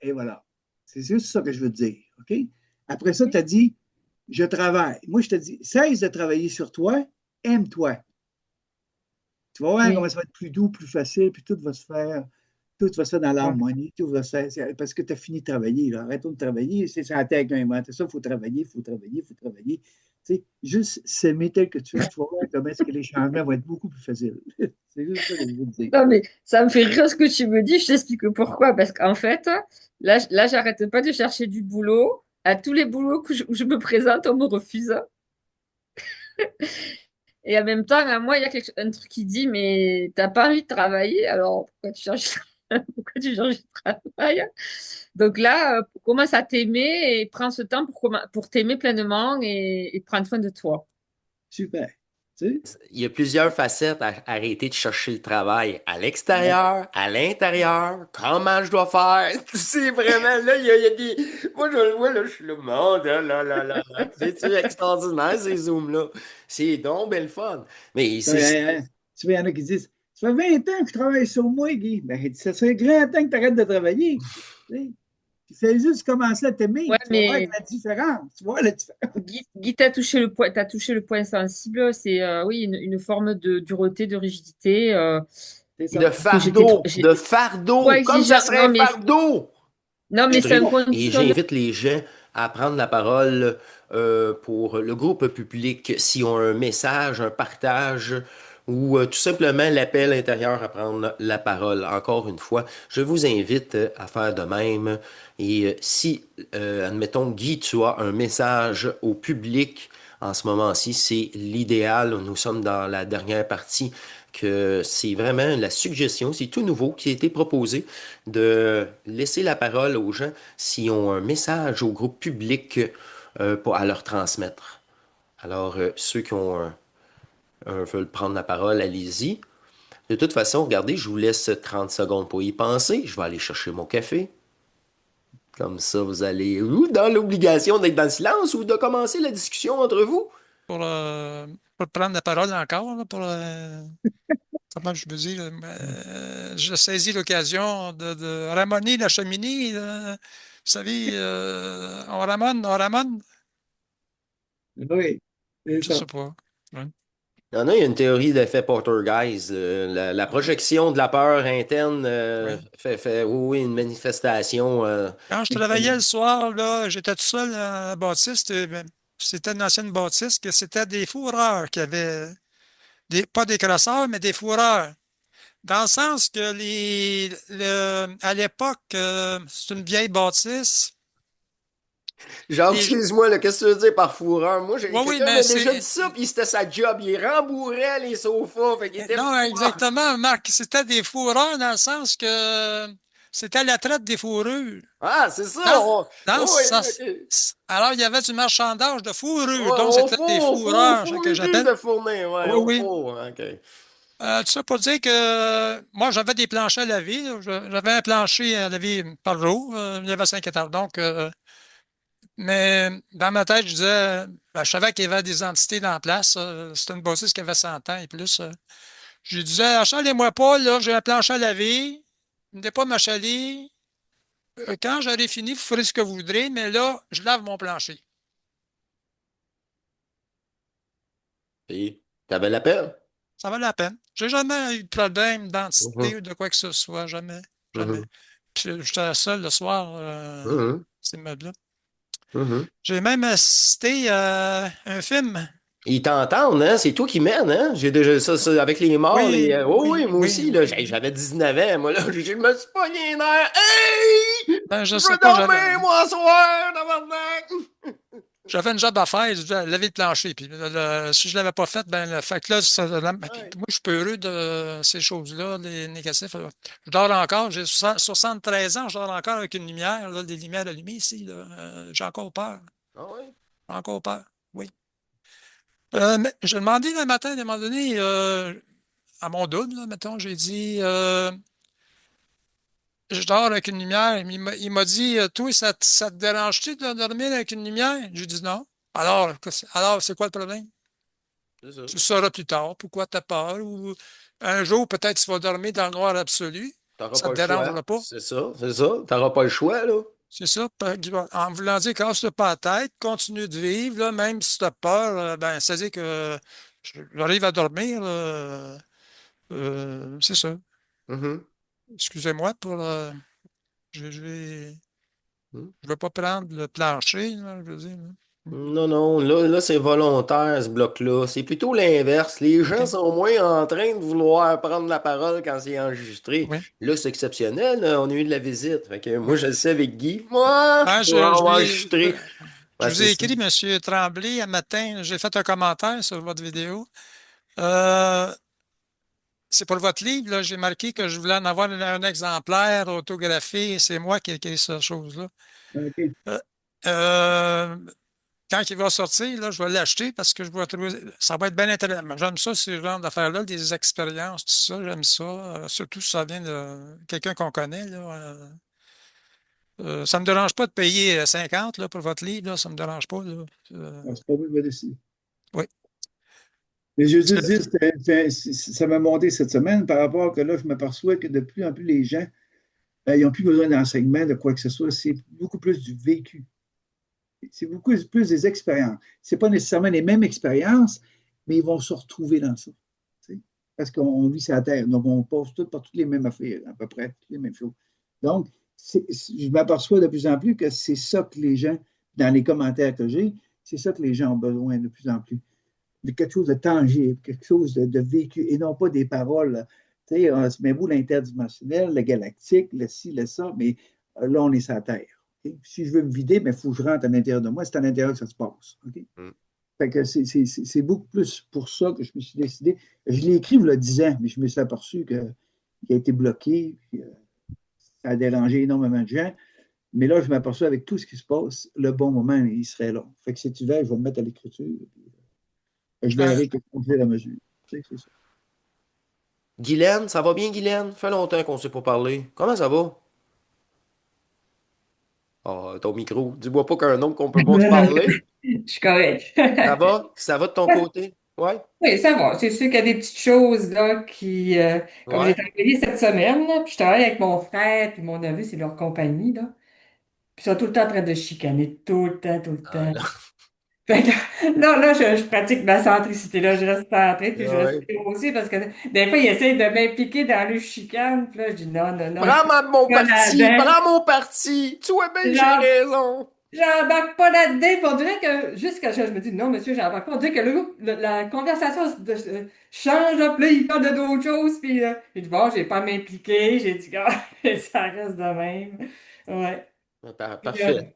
et voilà. C'est juste ça que je veux te dire. OK? Après ça, Ok. tu as dit je travaille. Moi, je te dis cesse de travailler sur toi, aime-toi. Tu vas voir comment Oui. ça va être plus doux, plus facile, puis tout va se faire dans Ouais. l'harmonie, tout va se faire, parce que tu as fini de travailler, là. Arrête de travailler, c'est ça la tête qui a inventé ça, il faut travailler, il faut travailler, il faut travailler. Tu sais, juste s'aimer tel que tu es, tu vas voir comment est-ce que les changements vont être beaucoup plus faciles. C'est juste ça que je veux te dire. Non, mais ça me fait rire ce que tu me dis. Je t'explique pourquoi. Parce qu'en fait, là, j'arrête pas de chercher du boulot. À tous les boulots où je me présente, on me refuse. Et en même temps, à moi, il y a un truc qui dit, mais t'as pas envie de travailler, alors pourquoi tu cherches, pourquoi tu cherches du travail? Donc là, commence à t'aimer et prends ce temps pour t'aimer pleinement et prendre soin de toi. Super. Tu Il y a plusieurs facettes à arrêter de chercher le travail à sais? l'extérieur, à l'intérieur, comment je dois faire. C'est vraiment, là, il y a des. Moi, je le vois, là, je suis le monde, là. C'est extraordinaire, ces Zooms-là. C'est donc belle fun. Mais c'est. Tu vois, il y en a qui disent ça fait 20 ans que je travaille sur moi, Guy. Ben, ça serait grand temps que tu arrêtes de travailler. Tu sais, tu fais juste commencer à Ouais, t'aimer. Tu vas voir mais la différence. Tu vois la différence. Guy, t'as touché le point sensible. C'est, oui, une forme de dureté, de rigidité, C'est De ça. que fardeau, de trop fardeau, comme ça exigeant. serait un fardeau. Non, Je mais c'est un dirais. Et conditionnement. j'invite les gens à prendre la parole pour le groupe public s'ils ont un message, un partage ou tout simplement l'appel intérieur à prendre la parole. Encore une fois, je vous invite à faire de même. Et si, admettons, Guy, tu as un message au public en ce moment-ci, c'est l'idéal. Nous sommes dans la dernière partie que c'est vraiment la suggestion, c'est tout nouveau qui a été proposé de laisser la parole aux gens s'ils ont un message au groupe public à leur transmettre. Alors, ceux qui ont veulent prendre la parole, allez-y. De toute façon, regardez, je vous laisse 30 secondes pour y penser. Je vais aller chercher mon café. Comme ça, vous allez ou dans l'obligation d'être dans le silence ou de commencer la discussion entre vous. pour, pour prendre la parole encore, là, comment je veux dire, je saisis l'occasion de ramoner la cheminée. Là. Vous savez, on ramone, Oui, c'est je ça. sais pas. Ouais. Il y a une théorie d'effet Poltergeist. La projection de la peur interne Ouais. oui, une manifestation. Quand je travaillais le soir, là, j'étais tout seul à la bâtisse. C'était une ancienne bâtisse que c'était des fourreurs qui avaient, pas des crosseurs, mais des fourreurs. Dans le sens que à l'époque, c'est une vieille bâtisse. Genre, Les, excuse-moi, là, qu'est-ce que tu veux dire par fourreur? Moi, oui, oui, quelqu'un mais m'a déjà dit c'est. ça, puis c'était sa job. Il rembourrait les sofas, fait qu'il était Non, fourreur. exactement, Marc. C'était des fourreurs dans le sens que c'était la traite des fourrures. Ah, c'est ça. Dans, dans Oh, oui, ça, ok. alors, il y avait du marchandage de Ouais, fourrures. Donc, c'était des fourreurs, ce que fourniture j'appelle. de fournir, ouais, Oui, au oui. four, ok. Tout ça pour dire que moi, j'avais des planchers à laver. Là. J'avais un plancher à laver par jour. Il y avait 5 étages. Donc, mais dans ma tête, je disais, ben, je savais qu'il y avait des entités dans la place. C'était une bâtisse qui avait 100 ans et plus. Je lui disais, achalez-moi pas, là, j'ai un plancher à laver. Ne venez pas m'achaler. Quand j'aurai fini, vous ferez ce que vous voudrez, mais là, je lave mon plancher. Puis, t'avais l'appel? Ça valait la peine. J'ai jamais eu de problème Mhm, d'identité ou de quoi que ce soit. Jamais. Jamais. mhm, Puis j'étais seul le soir, mhm, ces meubles-là. mhm. J'ai même assisté à un film. Ils t'entendent, hein? C'est toi qui mènes, hein? J'ai déjà ça, avec les morts, Oui, oh oui, oui, moi oui, aussi, là, oui, oui. j'avais 19 ans, moi, là, je me suis pogné les nerfs. Hey! Ben, je Je sais veux pas, dormir, moi, ce soir, tabarnak! j'avais une job à faire, je devais laver le plancher. Puis si je ne l'avais pas fait, ben, fait que là, puis Ouais. moi, je suis peu heureux de ces choses-là, les négatifs. Je dors encore, j'ai 73 ans, je dors encore avec une lumière, là, des lumières allumées ici. Là. J'ai encore peur. Ah ouais? J'ai encore peur. Oui. Mais j'ai demandé le matin, à un moment donné, à mon double, là, mettons, j'ai dit, je dors avec une lumière. Il m'a dit, toi, ça te dérange-tu de dormir avec une lumière? J'ai dit non. Alors, c'est quoi le problème? C'est ça. Tu le sauras plus tard. Pourquoi tu as peur? Ou un jour, peut-être, tu vas dormir dans le noir absolu. T'auras Ça pas te le choix. dérangera pas. C'est ça, c'est ça. T'auras pas le choix, là. C'est ça. En voulant dire, casse-toi pas la tête, continue de vivre, là, même si tu as peur, ben, c'est-à-dire que j'arrive à dormir. C'est ça. Mhm. Excusez-moi pour. Je, je vais, je vais pas prendre le plancher, là, je veux dire, là. Non, non, là c'est volontaire, ce bloc-là. C'est plutôt l'inverse. Les gens OK. sont moins en train de vouloir prendre la parole quand c'est enregistré. Oui, Là, c'est exceptionnel, là, on a eu de la visite. Fait que moi, oui. je le sais avec Guy. Moi, Ben, je vais enregistrer. je Ouais, vous c'est ai ça. écrit, Monsieur Tremblay, un matin, j'ai fait un commentaire sur votre vidéo. Euh, c'est pour votre livre, là, j'ai marqué que je voulais en avoir un exemplaire autographié. C'est moi qui ai écrit cette chose-là. OK. Euh, euh, Quand il va sortir, là, je vais l'acheter parce que je vais trouver. Ça va être bien intéressant. J'aime ça, ce genre d'affaires-là, des expériences, tout ça, j'aime ça. Surtout si ça vient de quelqu'un qu'on connaît, là. Ça ne me dérange pas de payer 50 là, pour votre livre, là, ça ne me dérange pas. Là. Ah, c'est pas moi qui vais décider. Oui. Mais je veux C'est- juste dire, ça m'a monté cette semaine par rapport que là, je m'aperçois que de plus en plus les gens, ils n'ont plus besoin d'enseignement, de quoi que ce soit. C'est beaucoup plus du vécu. C'est beaucoup plus des expériences. Ce n'est pas nécessairement les mêmes expériences, mais ils vont se retrouver dans ça. Tu sais. Parce qu'on vit sur la Terre. Donc, on passe tout par toutes les mêmes affaires, à peu près, toutes les mêmes choses. Donc, je m'aperçois de plus en plus que c'est ça que les gens, dans les commentaires que j'ai, c'est ça que les gens ont besoin de plus en plus. De quelque chose de tangible, quelque chose de vécu, et non pas des paroles. Tu sais, c'est bien beau l'interdimensionnel, le galactique, le ci, le ça, mais là, on est sur la Terre. Okay? Si je veux me vider, il faut que je rentre à l'intérieur de moi. C'est à l'intérieur que ça se passe. Okay? Mm. Fait que c'est beaucoup plus pour ça que je me suis décidé. Je l'ai écrit il y a 10 ans, mais je me suis aperçu qu'il a été bloqué. Puis, ça a dérangé énormément de gens. Mais là, je m'aperçois avec tout ce qui se passe, le bon moment, il serait là. Fait que cet hiver, je vais me mettre à l'écriture. Puis, je Euh, verrai que je fais la mesure. Tu sais, c'est ça. Guylaine, ça va bien, Guylaine? Fait longtemps qu'on ne s'est pas parlé. Comment ça va? Ah, ton micro. Dis-moi pas qu'un autre qu'on peut pas se parler. Je suis correct. Ça va? Ça va de ton côté? Ouais? Oui, ça va. C'est sûr qu'il y a des petites choses là qui, comme j'ai Ouais? travaillé cette semaine, là, puis je travaille avec mon frère puis mon neveu, c'est leur compagnie, là. Puis ils sont tout le temps en train de chicaner, tout le temps, tout le Ah, temps. là. Fait que, non, là, je pratique ma centricité, là, je reste centrée, puis je reste Ouais. aussi, parce que des fois, ils essayent de m'impliquer dans le chicane, puis là, je dis non, non, non, je Prends suis mon pas parti! là-dedans. Prends mon parti! Tu vois bien que j'ai Genre, raison! j'embarque pas là-dedans, puis on dirait que, jusqu'à ce que je me dis, non, monsieur, j'embarque pas. On dirait que la conversation change, là, puis là, il parle de d'autres choses, puis j'ai dit, bon, j'ai pas à m'impliquer, j'ai dit, ah, ça reste de même. Ouais. Puis, Parfait.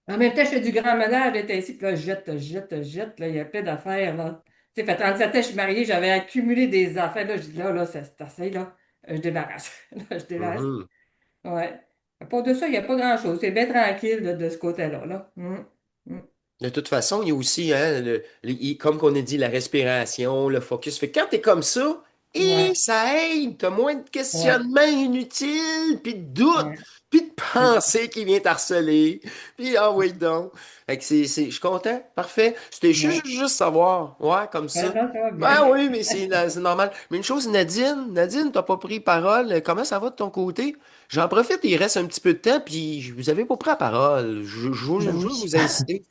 en même temps, je fais du grand ménage, j'étais ici, puis là, jette, là, il y a plein d'affaires, là. Tu sais, fait 37 ans, je suis mariée, j'avais accumulé des affaires, là, je dis, là, c'est assez, là, je débarrasse. Là, je débarrasse. Mhm. Ouais. Pour de ça, il n'y a pas grand-chose. C'est bien tranquille de ce côté-là, là. Mm. De toute façon, il y a aussi, hein, comme qu'on a dit, la respiration, le focus. Fait que quand t'es comme ça, et Ouais, ça aide, t'as moins de ouais, questionnements inutiles, puis de doutes, ouais. puis de pensées qui viennent t'harceler. Puis ah oui donc. Fait que je suis content, parfait. C'était Ouais. juste savoir, ouais, comme Ouais, ça. ça va bien. Ah oui, mais c'est normal. Mais une chose, Nadine, t'as pas pris parole. Comment ça va de ton côté? J'en profite, il reste un petit peu de temps, puis vous avez pas pris la parole. Je Ben veux oui. vous inciter.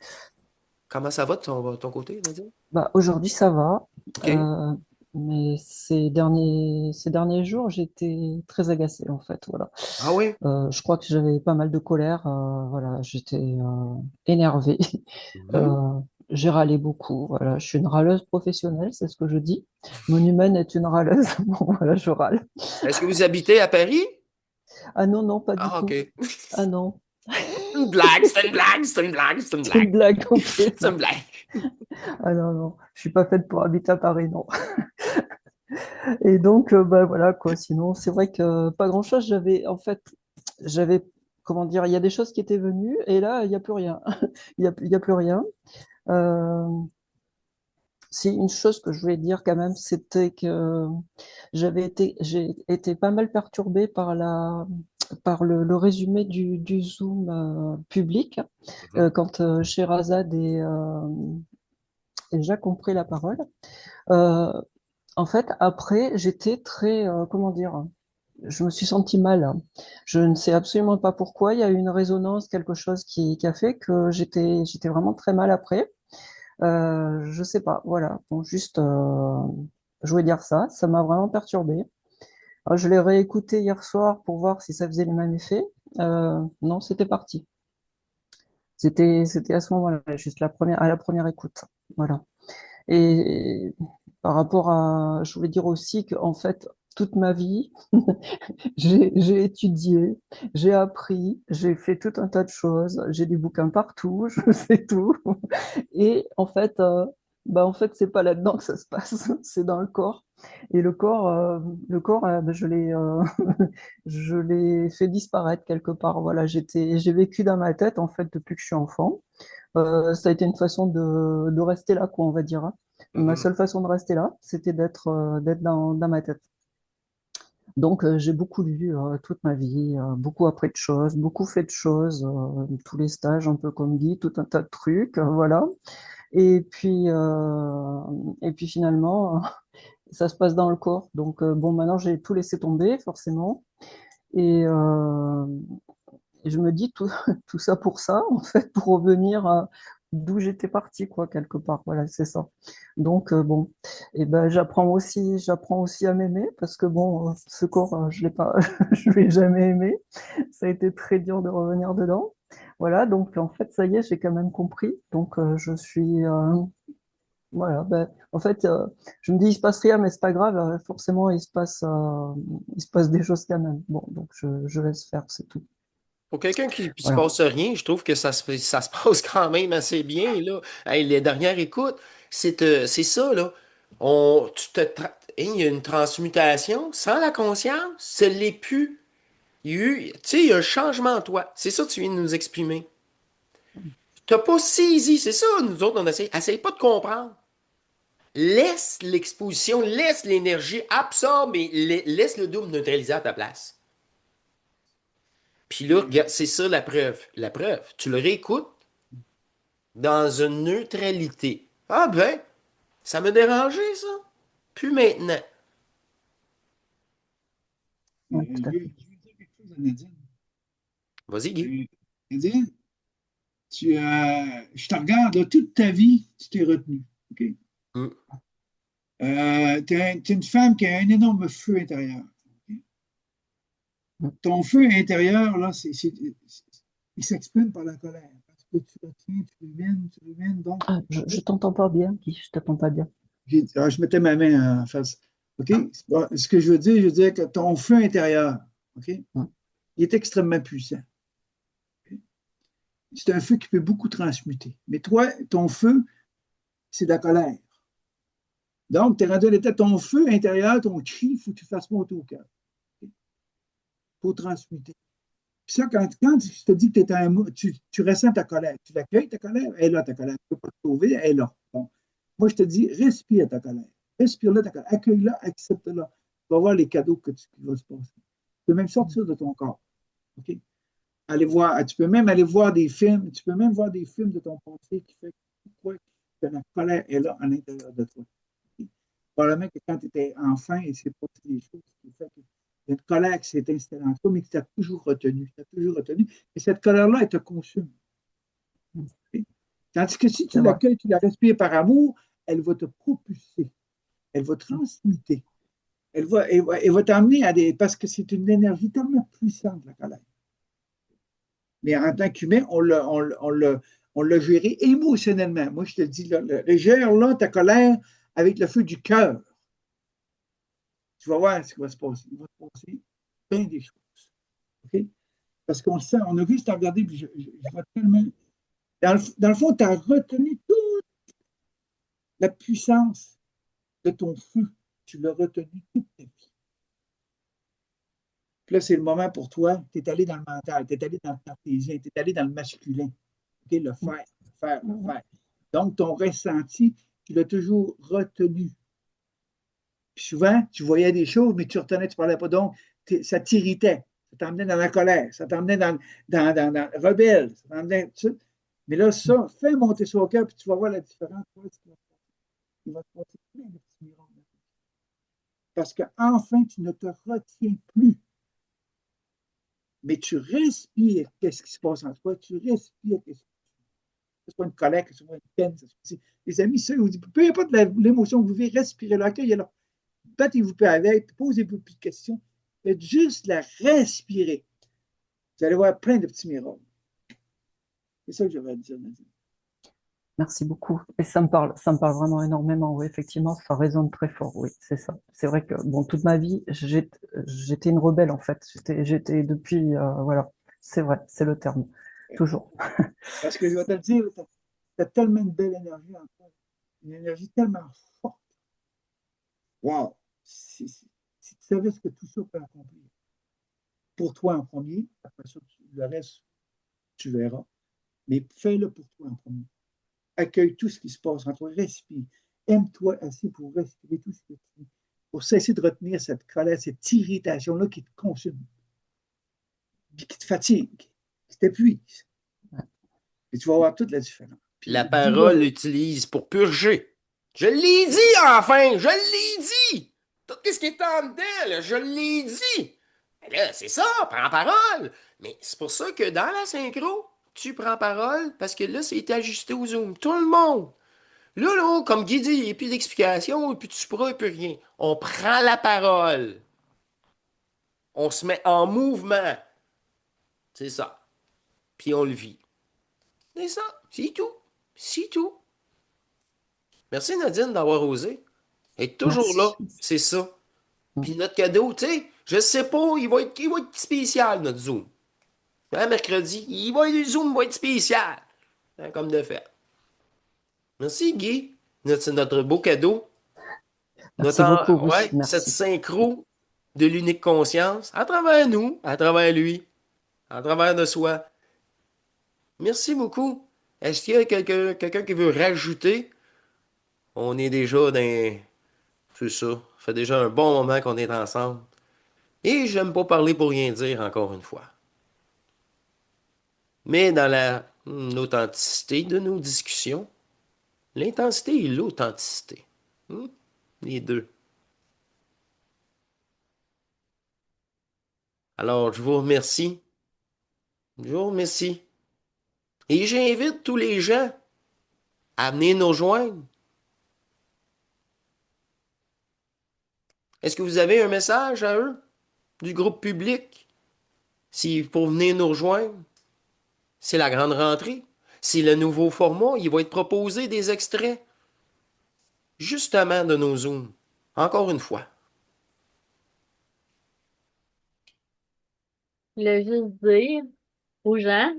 Comment ça va de ton côté, Nadia? Bah, aujourd'hui, ça va. OK. Euh, mais ces derniers jours, j'étais très agacée, en fait. Voilà. Ah oui? Je crois que j'avais pas mal de colère. Voilà, j'étais énervée. Mhm. Euh, j'ai râlé beaucoup. Voilà, je suis une râleuse professionnelle, c'est ce que je dis. Mon humaine est une râleuse. Bon, voilà, je râle. Est-ce que vous habitez à Paris? Ah non, non, pas du Ah, tout. OK. Ah non, Une blague, c'est une blague, c'est une blague, c'est une c'est une blague. blague, ok, C'est une non. blague. Ah non, non, je suis pas faite pour habiter à Paris, non. Et donc, bah voilà, quoi. Sinon, c'est vrai que pas grand-chose. J'avais, comment dire, il y a des choses qui étaient venues et là, il n'y a plus rien. Il y a plus rien. Euh, Si une chose que je voulais dire quand même, c'était que j'ai été pas mal perturbée par par le résumé du Zoom public, Mhm. quand Sherazade et Jacques ont pris la parole. Euh, En fait, après, j'étais très, comment dire, je me suis sentie mal. Je ne sais absolument pas pourquoi. Il y a eu une résonance, quelque chose qui a fait que j'étais vraiment très mal après. Je sais pas. Voilà. Bon, juste, je voulais dire ça. Ça m'a vraiment perturbée. Je l'ai réécouté hier soir pour voir si ça faisait le même effet. Non, c'était parti. C'était à ce moment-là, juste à la première écoute. Voilà. Et par rapport à, je voulais dire aussi qu'en fait, toute ma vie, j'ai étudié, j'ai appris, j'ai fait tout un tas de choses, j'ai des bouquins partout, je sais tout. Et en fait, c'est pas là-dedans que ça se passe, c'est dans le corps. Et le corps, ben, je l'ai fait disparaître quelque part. Voilà, j'ai vécu dans ma tête en fait depuis que je suis enfant. Ça a été une façon de rester là, quoi, on va dire, hein. Ma Mhm. seule façon de rester là, c'était d'être dans ma tête. Donc, j'ai beaucoup lu toute ma vie, beaucoup appris de choses, beaucoup fait de choses, tous les stages, un peu comme Guy, tout un tas de trucs, voilà. Et puis, euh, et puis finalement, ça se passe dans le corps. Donc, bon, maintenant, j'ai tout laissé tomber, forcément. Et, euh, et je me dis tout, tout ça pour ça, en fait, pour revenir d'où j'étais partie, quoi, quelque part. Voilà, c'est ça. Donc, bon, et ben, j'apprends aussi à m'aimer parce que, bon, ce corps, je l'ai pas, je l'ai jamais aimé. Ça a été très dur de revenir dedans. Voilà, donc, en fait, ça y est, j'ai quand même compris. Donc, voilà, ben, en fait, je me dis, il se passe rien, mais c'est pas grave. Forcément, il se passe des choses quand même. Bon, donc, je laisse faire, c'est tout. Pour quelqu'un qui ne se Voilà. passe rien, je trouve que ça se passe quand même assez bien, là. Hey, les dernières écoutes, c'est ça, là. Il y a une transmutation sans la conscience, ce l'est plus. Tu sais, il y a un changement en toi. C'est ça que tu viens de nous exprimer. T'as pas saisi, c'est ça, nous autres, on essaye. Essaye pas de comprendre. Laisse l'exposition, laisse l'énergie, absorbe et laisse le double neutraliser à ta place. Puis là, regarde, c'est ça la preuve. La preuve, tu le réécoutes dans une neutralité. Ah ben, ça m'a dérangé, ça. Plus maintenant. Ouais, tout à Je fait. veux dire quelque chose à Nadine. Vas-y, Guy. Nadine, je te regarde, là, toute ta vie, tu t'es retenu. OK? Mm. T'es une femme qui a un énorme feu intérieur. OK? Mm. Ton feu intérieur, là, il s'exprime par la colère. Parce que tu retiens, tu rumines. Donc, Ah, je t'entends pas bien, Guy, je t'entends pas bien. je mettais ma main en face. OK? Bon, ce que je veux dire que ton feu intérieur, OK? Mm. Il est extrêmement puissant. OK? C'est un feu qui peut beaucoup transmuter. Mais toi, ton feu, c'est de la colère. Donc, tu es rendu à l'état, ton feu intérieur, ton cri, il faut que tu fasses monter au cœur. Il faut transmuter. Puis ça, quand je te dis que tu ressens ta colère, tu l'accueilles, ta colère, elle est là, ta colère. Tu ne peux pas te sauver, elle est là. Bon. Moi, je te dis, respire ta colère. Respire-la, ta colère. Accueille-la, accepte-la. Tu vas voir les cadeaux qui vont se passer. Tu peux même sortir de ton corps. OK? Tu peux même aller voir des films, tu peux même voir des films de ton passé qui fait que la colère est là à l'intérieur de toi. OK? Probablement que quand tu étais enfant, il s'est passé des choses qui fait que il y a une colère qui s'est installée en toi, mais que tu as toujours retenu. Tu as toujours retenu. Et cette colère-là, elle te consume. OK? Tandis que si tu C'est vrai. l'accueilles, tu la respires par amour, elle va te propulser. Elle va transmuter. Elle va t'amener à des. Parce que c'est une énergie tellement puissante, la colère. Mais en tant qu'humain, on l'a géré émotionnellement. Moi, je te dis, là, gère là ta colère avec le feu du cœur. Tu vas voir ce qui va se passer. Il va se passer plein des choses. OK? Parce qu'on sent, on a juste à regarder, puis je vois tellement. Dans le fond, tu as retenu toute la puissance de ton feu. Tu l'as retenu toute ta vie. Puis là, c'est le moment pour toi. Tu es allé dans le mental, tu es allé dans le cartésien, tu es allé dans le masculin. OK? Le faire, le faire. Donc, ton ressenti, tu l'as toujours retenu. Puis souvent, tu voyais des choses, mais tu retenais, tu ne parlais pas. Donc, ça t'irritait. ça t'emmenait dans la colère, ça t'emmenait dans rebelle, ça t'emmenait tout ça. Mais là, ça, fais monter ça au cœur, puis tu vas voir la différence. Il va te passer plein de petits miracles. Parce qu'enfin, tu ne te retiens plus, mais tu respires qu'est-ce qui se passe en toi, tu respires qu'est-ce qui ce soit une colère, que ce soit une peine. Les amis, ça, vous dit, peu importe l'émotion que vous vivez, respirez-la, accueillez-la. Battez-vous pas avec, posez-vous plus de questions. Faites juste la respirer. Vous allez voir plein de petits miracles. C'est ça que j'avais à dire, Nadine. Merci beaucoup. Et ça me parle vraiment énormément. Oui, effectivement, ça résonne très fort. Oui, c'est ça. C'est vrai que, bon, toute ma vie, j'étais une rebelle, en fait. J'étais depuis, voilà. C'est vrai, c'est le terme. Toujours. Parce que je vais te le dire, tu as tellement de belle énergie en toi. Une énergie tellement forte. Wow! Si tu savais ce que tout ça peut accomplir. Pour toi en premier, après ça, le reste, tu verras. Mais fais-le pour toi en premier. Accueille tout ce qui se passe en toi, respire. Aime-toi assez pour respirer tout ce que tu vis, pour cesser de retenir cette colère, cette irritation-là qui te consume, puis qui te fatigue, qui t'épuise. Et tu vas voir toute la différence. Puis, La parole l'utilise pour purger. Je l'ai dit enfin! Je l'ai dit! Tout ce qui est en dedans, là, je l'ai dit! Mais là, c'est ça, prends parole! Mais c'est pour ça que dans la synchro, tu prends parole parce que là, c'est ajusté au Zoom. Tout le monde! Là, comme Guy dit, il n'y a plus d'explication, et puis tu pourras, et puis rien. On prend la parole. On se met en mouvement. C'est ça. Puis on le vit. C'est ça. C'est tout. C'est tout. Merci Nadine d'avoir osé. Être toujours là. Merci. C'est ça. Puis notre cadeau, tu sais, je sais pas, il va être spécial, notre Zoom. Hein, mercredi, le Zoom va être spécial. Hein, comme de fait. Merci Guy. C'est notre beau cadeau. Merci beaucoup. Oui, Ouais, cette merci. synchro de l'unique conscience à travers nous, à travers lui, à travers de soi. Merci beaucoup. Est-ce qu'il y a quelqu'un qui veut rajouter? On est déjà dans... C'est ça. Ça fait déjà un bon moment qu'on est ensemble. Et j'aime pas parler pour rien dire, encore une fois. Mais dans l'authenticité de nos discussions, l'intensité et l'authenticité. Les deux. Alors, je vous remercie. Je vous remercie. Et j'invite tous les gens à venir nous rejoindre. Est-ce que vous avez un message à eux du groupe public? Pour venir nous rejoindre, c'est la grande rentrée. C'est le nouveau format. Il va être proposé des extraits, justement, de nos Zooms. Encore une fois. Je voulais juste dire aux gens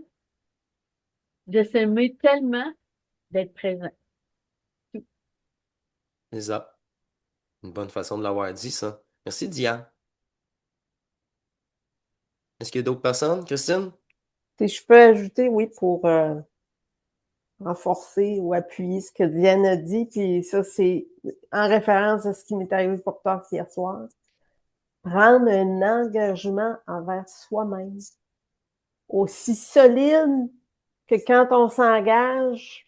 de s'aimer tellement d'être présent. C'est ça. Une bonne façon de l'avoir dit, ça. Merci, Diane. Est-ce qu'il y a d'autres personnes, Christine? Si je peux ajouter, oui, pour renforcer ou appuyer ce que Diane a dit, puis ça, c'est en référence à ce qui m'est arrivé pour toi hier soir. Prendre un engagement envers soi-même aussi solide que quand on s'engage,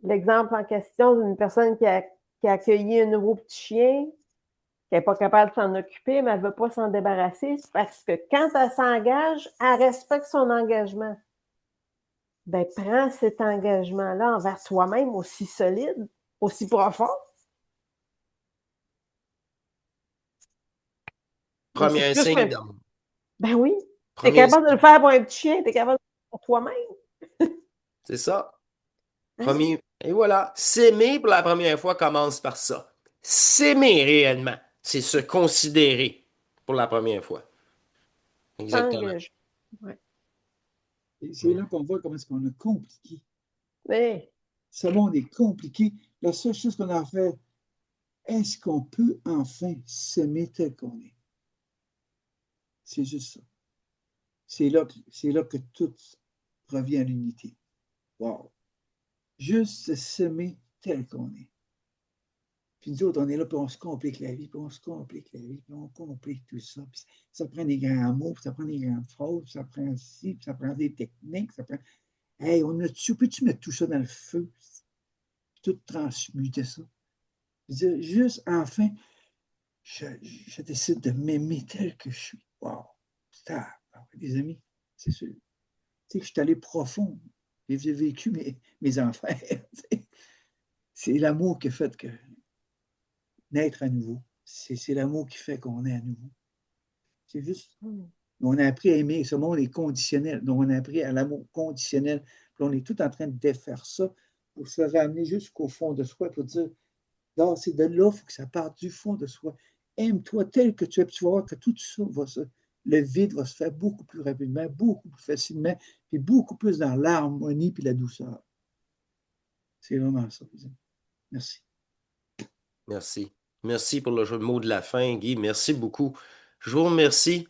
l'exemple en question d'une personne qui a accueilli un nouveau petit chien, qui n'est pas capable de s'en occuper, mais elle ne veut pas s'en débarrasser, c'est parce que quand elle s'engage, elle respecte son engagement. Ben, prends cet engagement-là envers soi-même aussi solide, aussi profond. Ben, c'est Premier plus signe que... d'amour. Ben oui, tu es Premier capable de signe. le faire pour un petit chien, tu es capable de le faire pour toi-même. C'est ça. Hein? Premier. Et voilà. S'aimer pour la première fois commence par ça. S'aimer réellement. C'est se considérer pour la première fois. Exactement. S'engager. Ouais. Et c'est là qu'on voit comment est-ce qu'on a compliqué. Mais, Ce monde est compliqué. La seule chose qu'on a fait, est-ce qu'on peut enfin s'aimer tel qu'on est? C'est juste ça. C'est là que tout revient à l'unité. Wow! Juste s'aimer tel qu'on est. Puis nous autres, on est là, puis on se complique la vie, puis on se complique la vie, puis on complique tout ça. Puis ça prend des grands mots, puis ça prend des grandes phrases, puis ça prend ci, puis ça prend des techniques, ça prend. Hey, peux-tu mettre tout ça dans le feu? Tout transmuter ça. Je veux dire, juste, enfin, je décide de m'aimer tel que je suis. Wow! Les amis, c'est sûr. Tu sais que je suis allé profond. J'ai vécu mes enfers. C'est l'amour qui a fait que naître à nouveau. C'est l'amour qui fait qu'on est à nouveau. C'est juste. On a appris à aimer. Ce monde est conditionnel. Donc, on a appris à l'amour conditionnel. Puis on est tout en train de défaire ça pour se ramener jusqu'au fond de soi, pour dire, non, c'est de là, il faut que ça parte du fond de soi. Aime-toi tel que tu es, puis tu vas voir que tout ça le vide va se faire beaucoup plus rapidement, beaucoup plus facilement, puis beaucoup plus dans l'harmonie puis la douceur. C'est vraiment ça. Merci. Merci. Merci pour le mot de la fin, Guy. Merci beaucoup. Je vous remercie.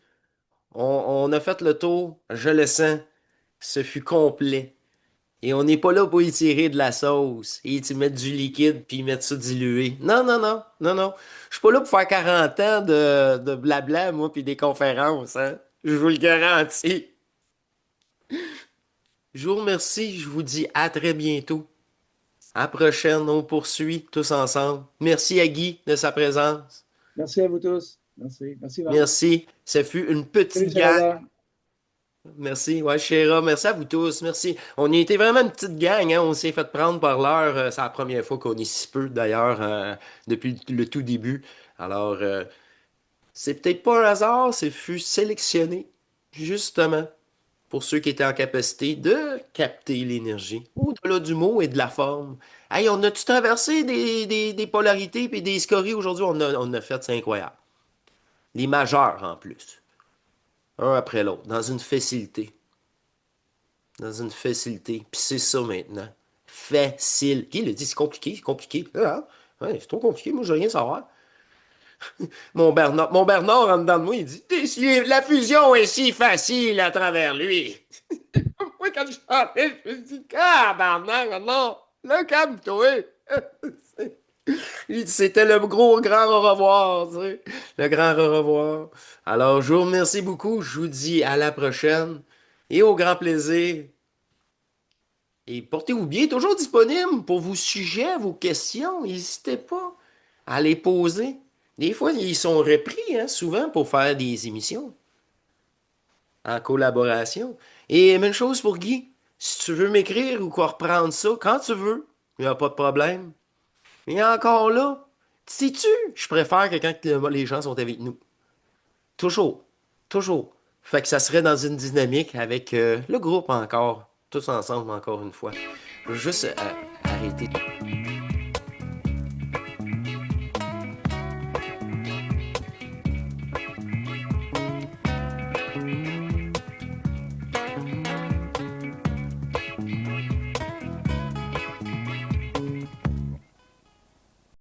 On a fait le tour. Je le sens. Ce fut complet. Et on n'est pas là pour y tirer de la sauce et y mettre du liquide puis mettre ça dilué. Non, non, non, non, non. Je suis pas là pour faire 40 ans de blabla, moi, puis des conférences, hein. Je vous le garantis. Je vous remercie. Je vous dis à très bientôt. À la prochaine. On poursuit tous ensemble. Merci à Guy de sa présence. Merci à vous tous. Merci. Merci, Marc. Merci. Ça fut une petite gang. Merci. Ouais, Chéra, merci à vous tous. Merci. On a été vraiment une petite gang, hein. On s'est fait prendre par l'heure. C'est la première fois qu'on est si peu, d'ailleurs, depuis le tout début. Alors, c'est peut-être pas un hasard, c'est fut sélectionné, justement, pour ceux qui étaient en capacité de capter l'énergie, au-delà du mot et de la forme. Hey, on a-tu traversé des polarités et des scories aujourd'hui? On a fait, c'est incroyable. Les majeurs, en plus. Un après l'autre, dans une facilité. Dans une facilité. Puis c'est ça maintenant. Facile. Qui l'a dit? C'est compliqué, c'est compliqué. Ah, ouais, c'est trop compliqué, moi je veux rien savoir. Mon Bernard en dedans de moi, il dit la fusion est si facile à travers lui. Moi, quand je parlais, je me dis ah, Bernard, non, là, calme-toi. C'était le gros grand au revoir, tu sais. Le grand au revoir. Alors, je vous remercie beaucoup. Je vous dis à la prochaine et au grand plaisir. Et portez-vous bien, toujours disponible pour vos sujets, vos questions. N'hésitez pas à les poser. Des fois, ils sont repris, hein, souvent, pour faire des émissions en collaboration. Et même chose pour Guy. Si tu veux m'écrire ou quoi reprendre ça, quand tu veux, il n'y a pas de problème. Mais encore là, sais-tu, je préfère que quand les gens sont avec nous. Toujours. Toujours. Fait que ça serait dans une dynamique avec le groupe encore. Tous ensemble encore une fois. Je veux juste arrêter.